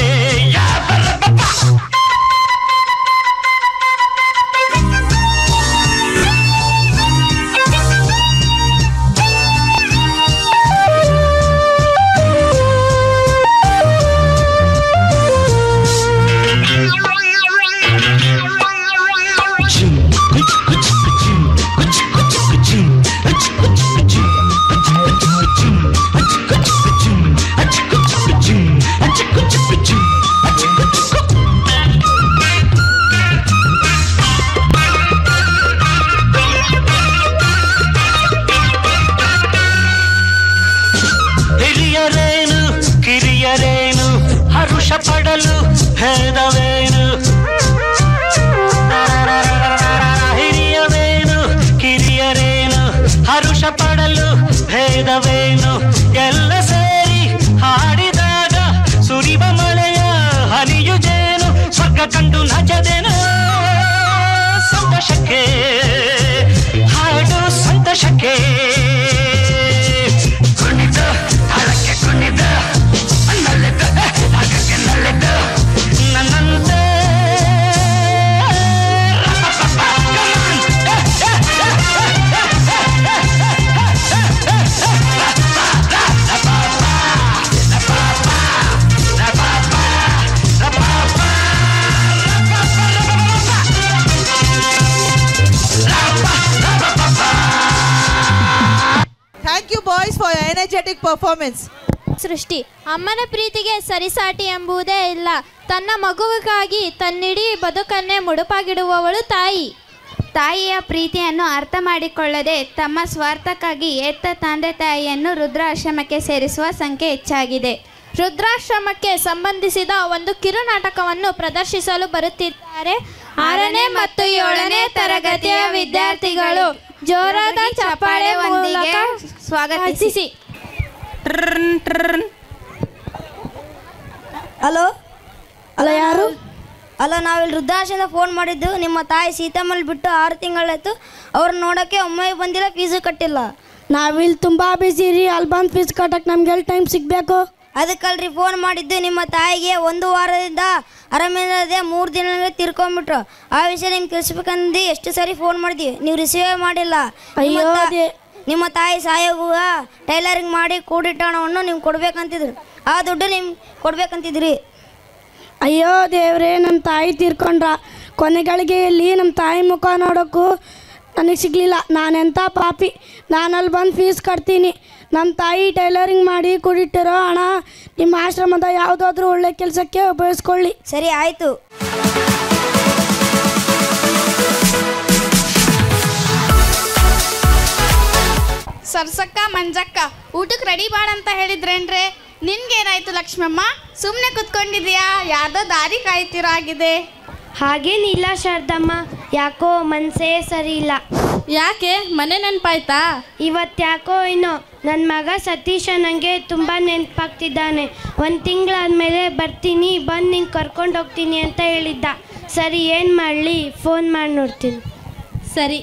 Speaker 20: ಹಿರಿಯರೇನು ಕಿರಿಯರೇನು ಹರುಷ ಪಡಲು ಭೇದವೇನು ಹಿರಿಯವೇನು ಕಿರಿಯರೇನು ಹರುಷ ಪಡಲು ಭೇದವೇನು ಎಲ್ಲ ಸೇರಿ ಹಾಡಿದಾಗ ಸುರಿವ ಮಳೆಯ ಹನಿಯು ಜೇನು ಸ್ವರ್ಗ ಕಂಡು ನಜದೇನು ಸಂತೋಷಕ್ಕೆ ಹಾಡು ಸಂತೋಷಕ್ಕೆ ಕುಣಿದು ತಾಳಕ್ಕೆ ಕುಣಿದು ನಲಿದು ರಾಗಕ್ಕೆ ನಲಿದು ನನ್ನಂತೆ
Speaker 8: Thank you boys for your energetic performance.
Speaker 14: ಸೃಷ್ಟಿ. ಅಮ್ಮನ ಪ್ರೀತಿಗೆ ಸರಿಸಾಟಿ ಎಂಬುದೇ ಇಲ್ಲ. ತನ್ನ ಮಗುವಿಗಾಗಿ ತನ್ನಿಡೀ ಬದುಕನ್ನೇ ಮುಡುಪಾಗಿಡುವವಳು ತಾಯಿ.
Speaker 3: ತಾಯಿಯ ಪ್ರೀತಿಯನ್ನು ಅರ್ಥ ಮಾಡಿಕೊಳ್ಳದೆ ತಮ್ಮ ಸ್ವಾರ್ಥಕ್ಕಾಗಿ ಎತ್ತ ತಂದೆ ತಾಯಿಯನ್ನು ವೃದ್ಧಾಶ್ರಮಕ್ಕೆ ಸೇರಿಸುವ ಸಂಖ್ಯೆ ಹೆಚ್ಚಾಗಿದೆ.
Speaker 14: ವೃದ್ಧಾಶ್ರಮಕ್ಕೆ ಸಂಬಂಧಿಸಿದ ಒಂದು ಕಿರುನಾಟಕವನ್ನು ಪ್ರದರ್ಶಿಸಲು ಬರುತ್ತಿದ್ದಾರೆ 6ನೇ ಮತ್ತು 7ನೇ ತರಗತಿಯ ವಿದ್ಯಾರ್ಥಿಗಳು. ಜೋರಾದ ಚಪ್ಪಾಳೆ ಮೂಲಕ ಸ್ವಾಗತಿಸಿ.
Speaker 22: ಹಲೋ ಹಲೋ, ಯಾರು? ಅಲ್ಲ, ನಾವಿಲ್ಲಿ ವೃದ್ಧಾಶ್ರಮದ ಫೋನ್ ಮಾಡಿದ್ದು. ನಿಮ್ಮ ತಾಯಿ ಸೀತಮ್ಮಲ್ಲಿ ಬಿಟ್ಟು 6 ತಿಂಗಳಾಯ್ತು. ಅವ್ರನ್ನ ನೋಡೋಕ್ಕೆ ಒಮ್ಮೆ ಬಂದಿಲ್ಲ, ಫೀಸು ಕಟ್ಟಿಲ್ಲ.
Speaker 1: ನಾವಿಲ್ಲಿ ತುಂಬ ಬಿಸಿ ರೀ. ಅಲ್ಲಿ ಬಂದು ಫೀಸ್ ಕಟ್ಟಕ್ಕೆ ನಮ್ಗೆ ಎಲ್ಲಿ ಟೈಮ್ ಸಿಗಬೇಕು?
Speaker 22: ಅದಕ್ಕಲ್ರಿ ಫೋನ್ ಮಾಡಿದ್ದು. ನಿಮ್ಮ ತಾಯಿಗೆ 1 ವಾರದಿಂದ ಆರಾಮಿಲ್ಲದೆ 3 ದಿನದಿಂದ ತೀರ್ಕೊಂಡ್ಬಿಟ್ರು. ಆ ವಿಷಯ ನಿಮ್ಗೆ ತಿಳಿಸ್ಬೇಕಂದು ಎಷ್ಟು ಸರಿ ಫೋನ್ ಮಾಡಿದ್ವಿ, ನೀವು ರಿಸೀವೇ ಮಾಡಿಲ್ಲ. ನಿಮ್ಮ ತಾಯಿ ಸಾಯೋಗುವ ಟೈಲರಿಂಗ್ ಮಾಡಿ ಕೂಡಿಟ್ಟ ಹಣವನ್ನು ನಿಮ್ಗೆ ಕೊಡ್ಬೇಕಂತಿದ್ರು. ಆ ದುಡ್ಡು ನಿಮ್ಗೆ ಕೊಡ್ಬೇಕಂತಿದ್ರಿ.
Speaker 1: ಅಯ್ಯೋ ದೇವ್ರೇ, ನಮ್ಮ ತಾಯಿ ತೀರ್ಕೊಂಡ್ರ. ಕೊನೆಗಳಿಗೆಯಲ್ಲಿ ನಮ್ಮ ತಾಯಿ ಮುಖ ನೋಡೋಕ್ಕೂ ನನಗೆ ಸಿಗಲಿಲ್ಲ. ನಾನೆಂಥ ಪಾಪಿ. ನಾನಲ್ಲಿ ಬಂದು ಫೀಸ್ ಕಟ್ತೀನಿ. ನಮ್ಮ ತಾಯಿ ಟೈಲರಿಂಗ್ ಮಾಡಿ ಕೂಡಿಟ್ಟಿರೋ ಹಣ ನಿಮ್ಮ ಆಶ್ರಮದ ಯಾವುದಾದ್ರೂ ಒಳ್ಳೆ ಕೆಲಸಕ್ಕೆ ಉಪಯೋಗಿಸ್ಕೊಳ್ಳಿ.
Speaker 22: ಸರಿ, ಆಯಿತು.
Speaker 11: ಸರ್ಸಕ್ಕ ಮಂಜಕ್ಕ ಊಟಕ್ಕೆ ರೆಡಿ ಮಾಡಂತ ಹೇಳಿದ್ರೇನ್ರೆ? ನಿನ್ಗೇನಾಯ್ತು ಲಕ್ಷ್ಮಮ್ಮ? ಸುಮ್ಮನೆ ಕುತ್ಕೊಂಡಿದ್ಯಾ? ಯಾರ್ದೋ ದಾರಿ ಕಾಯ್ತಿರೋ ಆಗಿದೆ.
Speaker 14: ಹಾಗೇನಿಲ್ಲ ಶಾರದಮ್ಮ, ಯಾಕೋ ಮನಸ್ಸೇ ಸರಿ ಇಲ್ಲ.
Speaker 11: ಯಾಕೆ? ಮನೆ ನೆನಪಾಯ್ತಾ?
Speaker 14: ಇವತ್ತ್ಯಾಕೋ ಏನೋ ನನ್ನ ಮಗ ಸತೀಶ ನನಗೆ ತುಂಬ ನೆನಪಾಗ್ತಿದ್ದಾನೆ. 1 ತಿಂಗಳಾದಮೇಲೆ ಬರ್ತೀನಿ, ಬಂದು ನಿಂಗೆ ಕರ್ಕೊಂಡು ಹೋಗ್ತೀನಿ ಅಂತ ಹೇಳಿದ್ದ. ಸರಿ, ಏನು ಮಾಡಲಿ? ಫೋನ್ ಮಾಡಿ ನೋಡ್ತೀನಿ.
Speaker 11: ಸರಿ.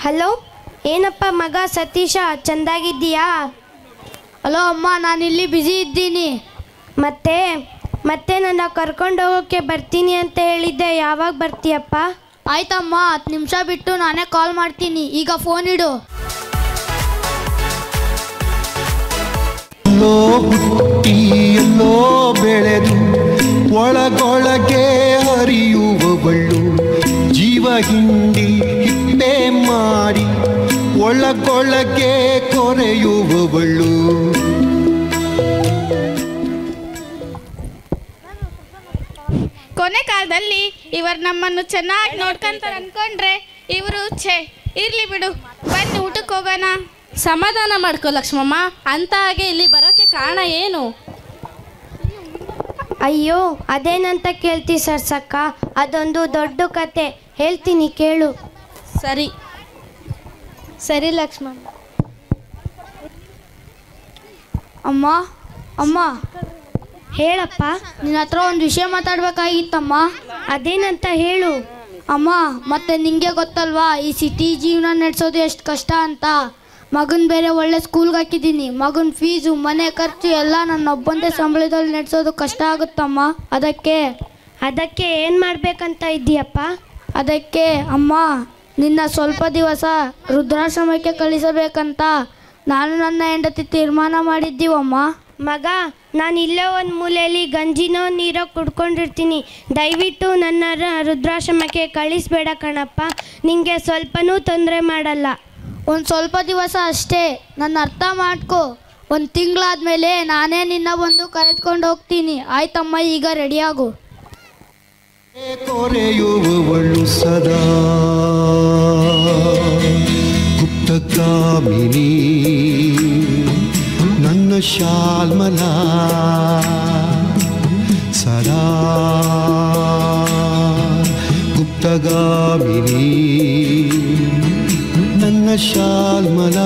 Speaker 14: ಹಲೋ, ಏನಪ್ಪ ಮಗ ಸತೀಶ, ಚೆಂದಾಗಿದ್ದೀಯಾ?
Speaker 1: ಹಲೋ ಅಮ್ಮ, ನಾನಿಲ್ಲಿ ಬ್ಯುಸಿ ಇದ್ದೀನಿ.
Speaker 14: ಮತ್ತೆ ನನ್ನ ಕರ್ಕೊಂಡು ಹೋಗೋಕ್ಕೆ ಬರ್ತೀನಿ ಅಂತ ಹೇಳಿದ್ದೆ. ಯಾವಾಗ ಬರ್ತೀಯಪ್ಪ?
Speaker 1: ಆಯ್ತಮ್ಮ, 10 ನಿಮಿಷ ಬಿಟ್ಟು ನಾನೇ ಕಾಲ್ ಮಾಡ್ತೀನಿ. ಈಗ ಫೋನ್ ಇಡು.
Speaker 23: ಎಲ್ಲೋ ಹುಟ್ಟಿ ಎಲ್ಲೋ ಬೆಳೆದು ಒಳಗೊಳಗೆ ಹರಿಯುವವಳು, ಜೀವ ಹಿಂಡಿ ಹಿಪ್ಪೆ ಮಾಡಿ ಒಳಗೊಳಗೆ ಕೊರೆಯುವವಳು.
Speaker 11: ಕೊನೆ ಕಾಲದಲ್ಲಿ ಇವರು ನಮ್ಮನ್ನು ಚೆನ್ನಾಗಿ ನೋಡ್ಕೊಂತಾರೆ ಅನ್ಕೊಂಡ್ರೆ ಇವರು ಇರ್ಲಿ ಬಿಡು, ಬನ್ನಿ ಊಟಕ್ಕೆ ಹೋಗೋಣ.
Speaker 1: ಸಮಾಧಾನ ಮಾಡ್ಕೋ ಲಕ್ಷ್ಮಮ್ಮ. ಅಂತ ಹಾಗೆ ಇಲ್ಲಿ ಬರೋಕ್ಕೆ ಕಾರಣ ಏನು?
Speaker 14: ಅಯ್ಯೋ, ಅದೇನಂತ ಕೇಳ್ತಿ ಸರ್ಸಕ್ಕ? ಅದೊಂದು ದೊಡ್ಡ ಕತೆ, ಹೇಳ್ತೀನಿ ಕೇಳು.
Speaker 1: ಸರಿ ಲಕ್ಷ್ಮಮ್ಮ. ಅಮ್ಮ
Speaker 14: ಹೇಳಪ್ಪ.
Speaker 1: ನಿನ್ನ ಹತ್ರ ಒಂದು ವಿಷಯ ಮಾತಾಡ್ಬೇಕಾಗಿತ್ತಮ್ಮ.
Speaker 14: ಅದೇನಂತ ಹೇಳು.
Speaker 1: ಅಮ್ಮ, ಮತ್ತೆ ನಿಂಗೆ ಗೊತ್ತಲ್ವಾ ಈ ಸಿಟಿ ಜೀವನ ನಡೆಸೋದು ಎಷ್ಟು ಕಷ್ಟ ಅಂತ. ಮಗನ ಬೇರೆ ಒಳ್ಳೆ ಸ್ಕೂಲ್ಗೆ ಹಾಕಿದ್ದೀನಿ. ಮಗನ ಫೀಸು, ಮನೆ ಖರ್ಚು ಎಲ್ಲ ನನ್ನ ಒಬ್ಬಂದೇ ಸಂಬಳದಲ್ಲಿ ನಡೆಸೋದು ಕಷ್ಟ ಆಗುತ್ತಮ್ಮ.
Speaker 14: ಅದಕ್ಕೆ ಏನು ಮಾಡಬೇಕಂತ ಇದ್ದೀಯಪ್ಪ?
Speaker 1: ಅದಕ್ಕೆ ಅಮ್ಮ, ನಿನ್ನ ಸ್ವಲ್ಪ ದಿವಸ ವೃದ್ಧಾಶ್ರಮಕ್ಕೆ ಕಳಿಸಬೇಕಂತ ನಾನು ನನ್ನ ಹೆಂಡತಿ ತೀರ್ಮಾನ ಮಾಡಿದ್ದೀವಮ್ಮ.
Speaker 14: ಮಗ, ನಾನು ಇಲ್ಲೇ ಒಂದು ಮೂಲೆಯಲ್ಲಿ ಗಂಜಿನೋ ನೀರೋ ಕುಡ್ಕೊಂಡಿರ್ತೀನಿ. ದಯವಿಟ್ಟು ನನ್ನ ವೃದ್ಧಾಶ್ರಮಕ್ಕೆ ಕಳಿಸ್ಬೇಡ ಕಣಪ್ಪ. ನಿಂಗೆ ಸ್ವಲ್ಪನೂ ತೊಂದರೆ ಮಾಡಲ್ಲ.
Speaker 1: ಒಂದು ಸ್ವಲ್ಪ ದಿವಸ ಅಷ್ಟೇ, ನನ್ನ ಅರ್ಥ ಮಾಡ್ಕೊ. 1 ತಿಂಗಳಾದ್ಮೇಲೆ ನಾನೇ ನಿನ್ನ ಬಂದು ಕರೆದುಕೊಂಡು ಹೋಗ್ತೀನಿ. ಆಯ್ತಮ್ಮ, ಈಗ ರೆಡಿಯಾಗು.
Speaker 23: ಕೊರೆಯುವವಳು ಸದಾ ಗುಪ್ತಗಾಮಿನಿ, ನನ್ನ ಶಾಲ್ಮಲ ಸದಾ ಗುಪ್ತಗಾಮಿನಿ, ನನ್ನ ಶಾಲ್ಮಲ.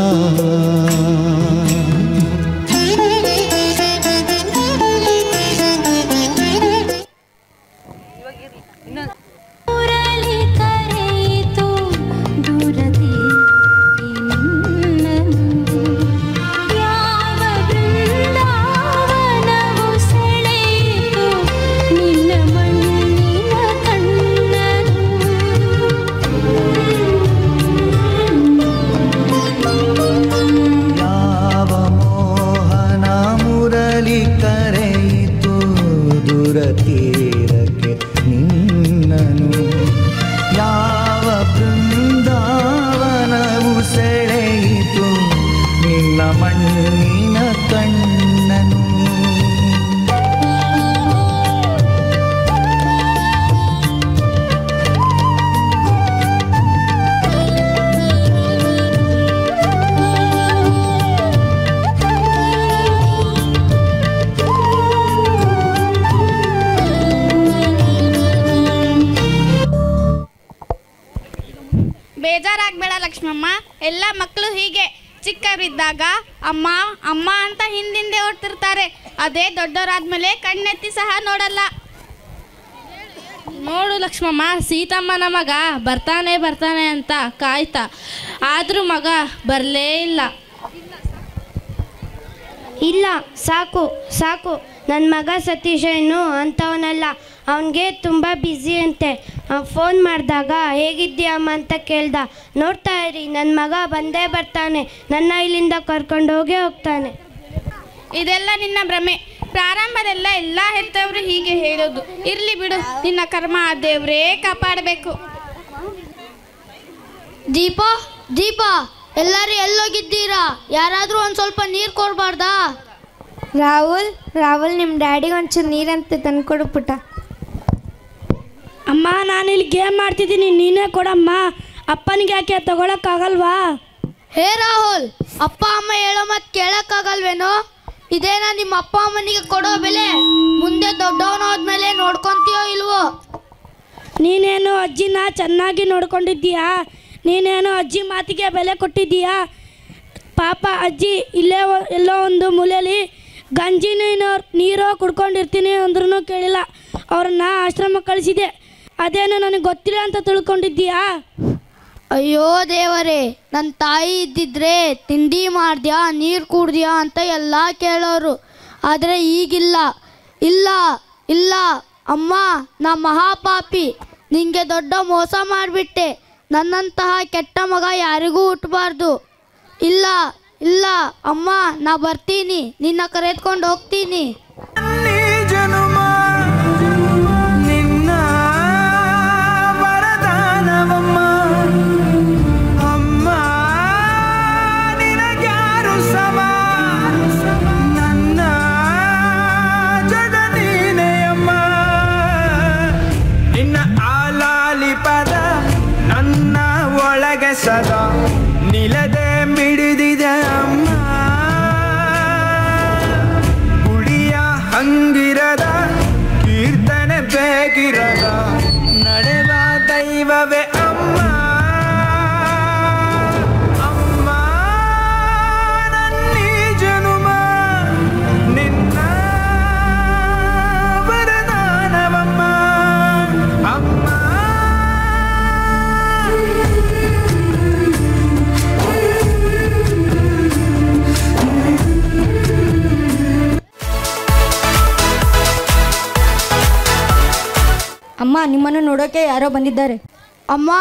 Speaker 23: ತೀರಕ್ಕೆ ನಿನ್ನನು ಯಾವ
Speaker 11: ಬೇಜಾರಾಗಬೇಡ ಲಕ್ಷ್ಮಮ್ಮ. ಎಲ್ಲ ಮಕ್ಕಳು ಹೀಗೆ ಚಿಕ್ಕವರಿದ್ದಾಗ ಅಮ್ಮ ಅಮ್ಮ ಅಂತ ಹಿಂದಿಂದೆ ಓಡ್ತಿರ್ತಾರೆ. ಅದೇ ದೊಡ್ಡವರಾದ್ಮೇಲೆ ಕಣ್ಣೆತ್ತಿ ಸಹ ನೋಡಲ್ಲ.
Speaker 14: ನೋಡು ಲಕ್ಷ್ಮಮ್ಮ, ಸೀತಮ್ಮನ ಮಗ ಬರ್ತಾನೆ ಬರ್ತಾನೆ ಅಂತ ಕಾಯ್ತಾ, ಆದರೂ ಮಗ ಬರಲೇ ಇಲ್ಲ.
Speaker 16: ಇಲ್ಲ, ಸಾಕು ಸಾಕು. ನನ್ನ ಮಗ ಸತೀಶ ಏನು ಅಂಥವನಲ್ಲ. ಅವನಿಗೆ ತುಂಬ ಬ್ಯುಸಿ ಅಂತೆ. ಫೋನ್ ಮಾಡಿದಾಗ ಹೇಗಿದ್ದೀಯಮ್ಮ ಅಂತ ಕೇಳ್ದ. ನೋಡ್ತಾ ಇರಿ, ನನ್ನ ಮಗ ಬಂದೇ ಬರ್ತಾನೆ. ನನ್ನ ಇಲ್ಲಿಂದ ಕರ್ಕೊಂಡು ಹೋಗ್ತಾನೆ.
Speaker 11: ಇದೆಲ್ಲ ನಿನ್ನ ಭ್ರಮೆ. ಪ್ರಾರಂಭದೆಲ್ಲ ಎಲ್ಲ ಹೆತ್ತವರು ಹೀಗೆ ಹೇಳೋದು. ಇರ್ಲಿ ಬಿಡು, ನಿನ್ನ ಕರ್ಮ ಆ ದೇವ್ರೇ ಕಾಪಾಡಬೇಕು.
Speaker 22: ದೀಪ ದೀಪ, ಎಲ್ಲರೂ ಎಲ್ಲೋಗಿದ್ದೀರಾ? ಯಾರಾದರೂ ಒಂದು ಸ್ವಲ್ಪ ನೀರು ಕೊಡಬಾರ್ದಾ?
Speaker 16: ರಾಹುಲ್ ನಿಮ್ಮ ಡ್ಯಾಡಿಗೆ ಒಂಚೂರು ನೀರಂತ ತಂದ್ಕೊಡು ಪುಟ್ಟ.
Speaker 1: ಅಮ್ಮ, ನಾನಿಲ್ಲಿ ಗೇಮ್ ಮಾಡ್ತಿದ್ದೀನಿ, ನೀನೇ ಕೊಡಮ್ಮ. ಅಪ್ಪನಿಗೆ ಯಾಕೆ ತಗೊಳಕ್ಕಾಗಲ್ವಾ?
Speaker 22: ಹೇ ರಾಹುಲ್, ಅಪ್ಪ ಅಮ್ಮ ಹೇಳೋ ಮತ್ತೆ ಕೇಳಕ್ಕಾಗಲ್ವೇನೋ? ಇದೇನಾ ನಿಮ್ಮ ಅಪ್ಪ ಅಮ್ಮನಿಗೆ ಕೊಡೋ ಬೆಲೆ? ಮುಂದೆ ದೊಡ್ಡವನಾದ್ಮೇಲೆ ನೋಡ್ಕೊಂತೀಯೋ ಇಲ್ವೋ?
Speaker 1: ನೀನೇನು ಅಜ್ಜಿನ ಚೆನ್ನಾಗಿ ನೋಡ್ಕೊಂಡಿದ್ದೀಯಾ? ನೀನೇನು ಅಜ್ಜಿ ಮಾತಿಗೆ ಬೆಲೆ ಕೊಟ್ಟಿದ್ದೀಯಾ? ಪಾಪ ಅಜ್ಜಿ ಇಲ್ಲೇ ಎಲ್ಲೋ ಒಂದು ಮೂಲೆಯಲ್ಲಿ ಗಂಜಿ ನೀರೋ ಕುಡ್ಕೊಂಡಿರ್ತೀನಿ ಅಂದ್ರೂ ಕೇಳಿಲ್ಲ. ಅವ್ರನ್ನ ಆಶ್ರಮ ಕಳಿಸಿದೆ. ಅದೇನು ನನಗೆ ಗೊತ್ತಿಲ್ಲ ಅಂತ ತಿಳ್ಕೊಂಡಿದ್ದೀಯಾ?
Speaker 22: ಅಯ್ಯೋ ದೇವರೇ, ನನ್ನ ತಾಯಿ ಇದ್ದಿದ್ರೆ ತಿಂಡಿ ಮಾಡ್ದ್ಯಾ, ನೀರು ಕುಡ್ದ್ಯಾ ಅಂತ ಎಲ್ಲ ಕೇಳೋರು. ಆದರೆ ಈಗಿಲ್ಲ. ಇಲ್ಲ ಇಲ್ಲ ಅಮ್ಮ, ನಾ ಮಹಾಪಾಪಿ. ನಿಂಗೆ ದೊಡ್ಡ ಮೋಸ ಮಾಡಿಬಿಟ್ಟೆ. ನನ್ನಂತಹ ಕೆಟ್ಟ ಮಗ ಯಾರಿಗೂ ಹುಟ್ಟಬಾರ್ದು. ಇಲ್ಲ ಇಲ್ಲ ಅಮ್ಮ, ನಾ ಬರ್ತೀನಿ, ನಿನ್ನ ಕರೆದುಕೊಂಡು ಹೋಗ್ತೀನಿ.
Speaker 20: ನಿನ್ನ ವರದಾನವಮ್ಮ ಅಮ್ಮ, ನಿನಗ್ಯಾರು ಸಮ? ನನ್ನ ಜಗ ನೀನೇ ಅಮ್ಮ. ನಿನ್ನ ಆಲಾಲಿ ಪದ ನನ್ನ ಒಳಗೆ ಸದಾ ನಿಲದೆ ಮಿಡಿದಿದೆ ಅಮ್ಮ. ಗುಡಿಯ ಹಂಗಿರದ ಕೀರ್ತನೆ ಬೇಕಿರದ ನಡೆವ ದೈವವೇ ಅಮ್ಮ. ಅಮ್ಮ, ನನ್ನೀ ಜನುಮ ನಿನ್ನ ವರದಾನವಮ್ಮ ಅಮ್ಮ.
Speaker 22: ಅಮ್ಮ, ನಿಮ್ಮನ್ನು ನೋಡೋಕೆ ಯಾರೋ ಬಂದಿದ್ದಾರೆ. ಅಮ್ಮ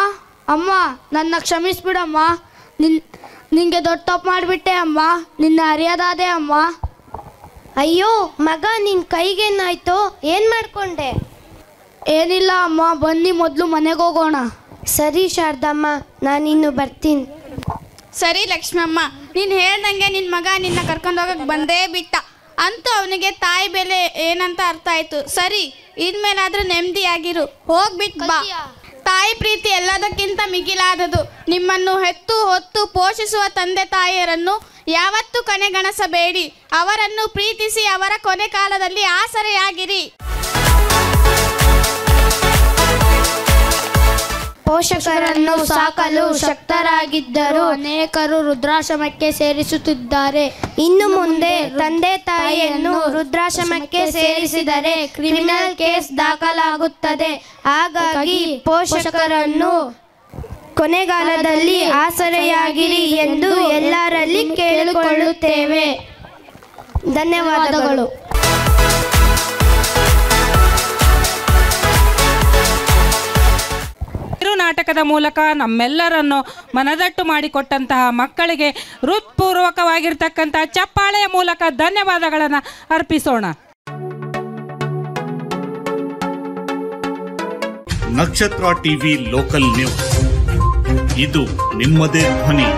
Speaker 22: ಅಮ್ಮ, ನನ್ನ ಕ್ಷಮಿಸ್ಬಿಡಮ್ಮ. ನಿಂಗೆ ದೊಡ್ಡ ತಪ್ಪು ಮಾಡಿಬಿಟ್ಟೆ ಅಮ್ಮ. ನಿನ್ನ ಅರಿಯದಾದೆ ಅಮ್ಮ.
Speaker 16: ಅಯ್ಯೋ ಮಗ, ನಿನ್ನ ಕೈಗೇನಾಯ್ತು? ಏನು ಮಾಡ್ಕೊಂಡೆ?
Speaker 22: ಏನಿಲ್ಲ ಅಮ್ಮ, ಬನ್ನಿ ಮೊದಲು ಮನೆಗೆ ಹೋಗೋಣ.
Speaker 16: ಸರಿ ಶಾರದಮ್ಮ, ನಾನಿನ್ನು ಬರ್ತೀನಿ.
Speaker 11: ಸರಿ ಲಕ್ಷ್ಮಮ್ಮ, ನೀನು ಹೇಳ್ದಂಗೆ ನಿನ್ನ ಮಗ ನಿನ್ನ ಕರ್ಕೊಂಡು ಹೋಗಕ್ಕೆ ಬಂದೇ ಬಿಟ್ಟ. ಅಂತೂ ಅವನಿಗೆ ತಾಯಿ ಬೆಲೆ ಏನಂತ ಅರ್ಥ ಆಯ್ತು. ಸರಿ, ಇನ್ಮೇಲಾದ್ರೂ ನೆಮ್ಮದಿಯಾಗಿರು. ಹೋಗ್ಬಿಟ್ಟು ಬಾ. ತಾಯಿ ಪ್ರೀತಿ ಎಲ್ಲದಕ್ಕಿಂತ ಮಿಗಿಲಾದದು. ನಿಮ್ಮನ್ನು ಹೆತ್ತು ಹೊತ್ತು ಪೋಷಿಸುವ ತಂದೆ ತಾಯಿಯರನ್ನು ಯಾವತ್ತೂ ಕಡೆಗಣಿಸಬೇಡಿ. ಅವರನ್ನು ಪ್ರೀತಿಸಿ ಅವರ ಕೊನೆ ಕಾಲದಲ್ಲಿ ಆಸರೆಯಾಗಿರಿ.
Speaker 22: ಪೋಷಕರನ್ನು ಸಾಕಲು ಶಕ್ತರಾಗಿದ್ದರೂ ಅನೇಕರು ವೃದ್ಧಾಶ್ರಮಕ್ಕೆ ಸೇರಿಸುತ್ತಿದ್ದಾರೆ.
Speaker 16: ಇನ್ನು ಮುಂದೆ ತಂದೆ ತಾಯಿಯನ್ನು ವೃದ್ಧಾಶ್ರಮಕ್ಕೆ ಸೇರಿಸಿದರೆ ಕ್ರಿಮಿನಲ್ ಕೇಸ್ ದಾಖಲಾಗುತ್ತದೆ. ಹಾಗಾಗಿ ಪೋಷಕರನ್ನು ಕೊನೆಗಾಲದಲ್ಲಿ ಆಸರೆಯಾಗಿರಿ ಎಂದು ಎಲ್ಲರಲ್ಲಿ ಕೇಳಿಕೊಳ್ಳುತ್ತೇವೆ. ಧನ್ಯವಾದಗಳು.
Speaker 2: ನಾಟಕದ ಮೂಲಕ ನಮ್ಮೆಲ್ಲರನ್ನು ಮನದಟ್ಟು ಮಾಡಿಕೊಟ್ಟಂತಹ ಮಕ್ಕಳಿಗೆ ಹೃತ್ಪೂರ್ವಕವಾಗಿರ್ತಕ್ಕಂಥ ಚಪ್ಪಾಳೆಯ ಮೂಲಕ ಧನ್ಯವಾದಗಳನ್ನು ಅರ್ಪಿಸೋಣ.
Speaker 4: ನಕ್ಷತ್ರ ಟಿವಿ ಲೋಕಲ್ ನ್ಯೂಸ್, ಇದು ನಿಮ್ಮದೇ ಧ್ವನಿ.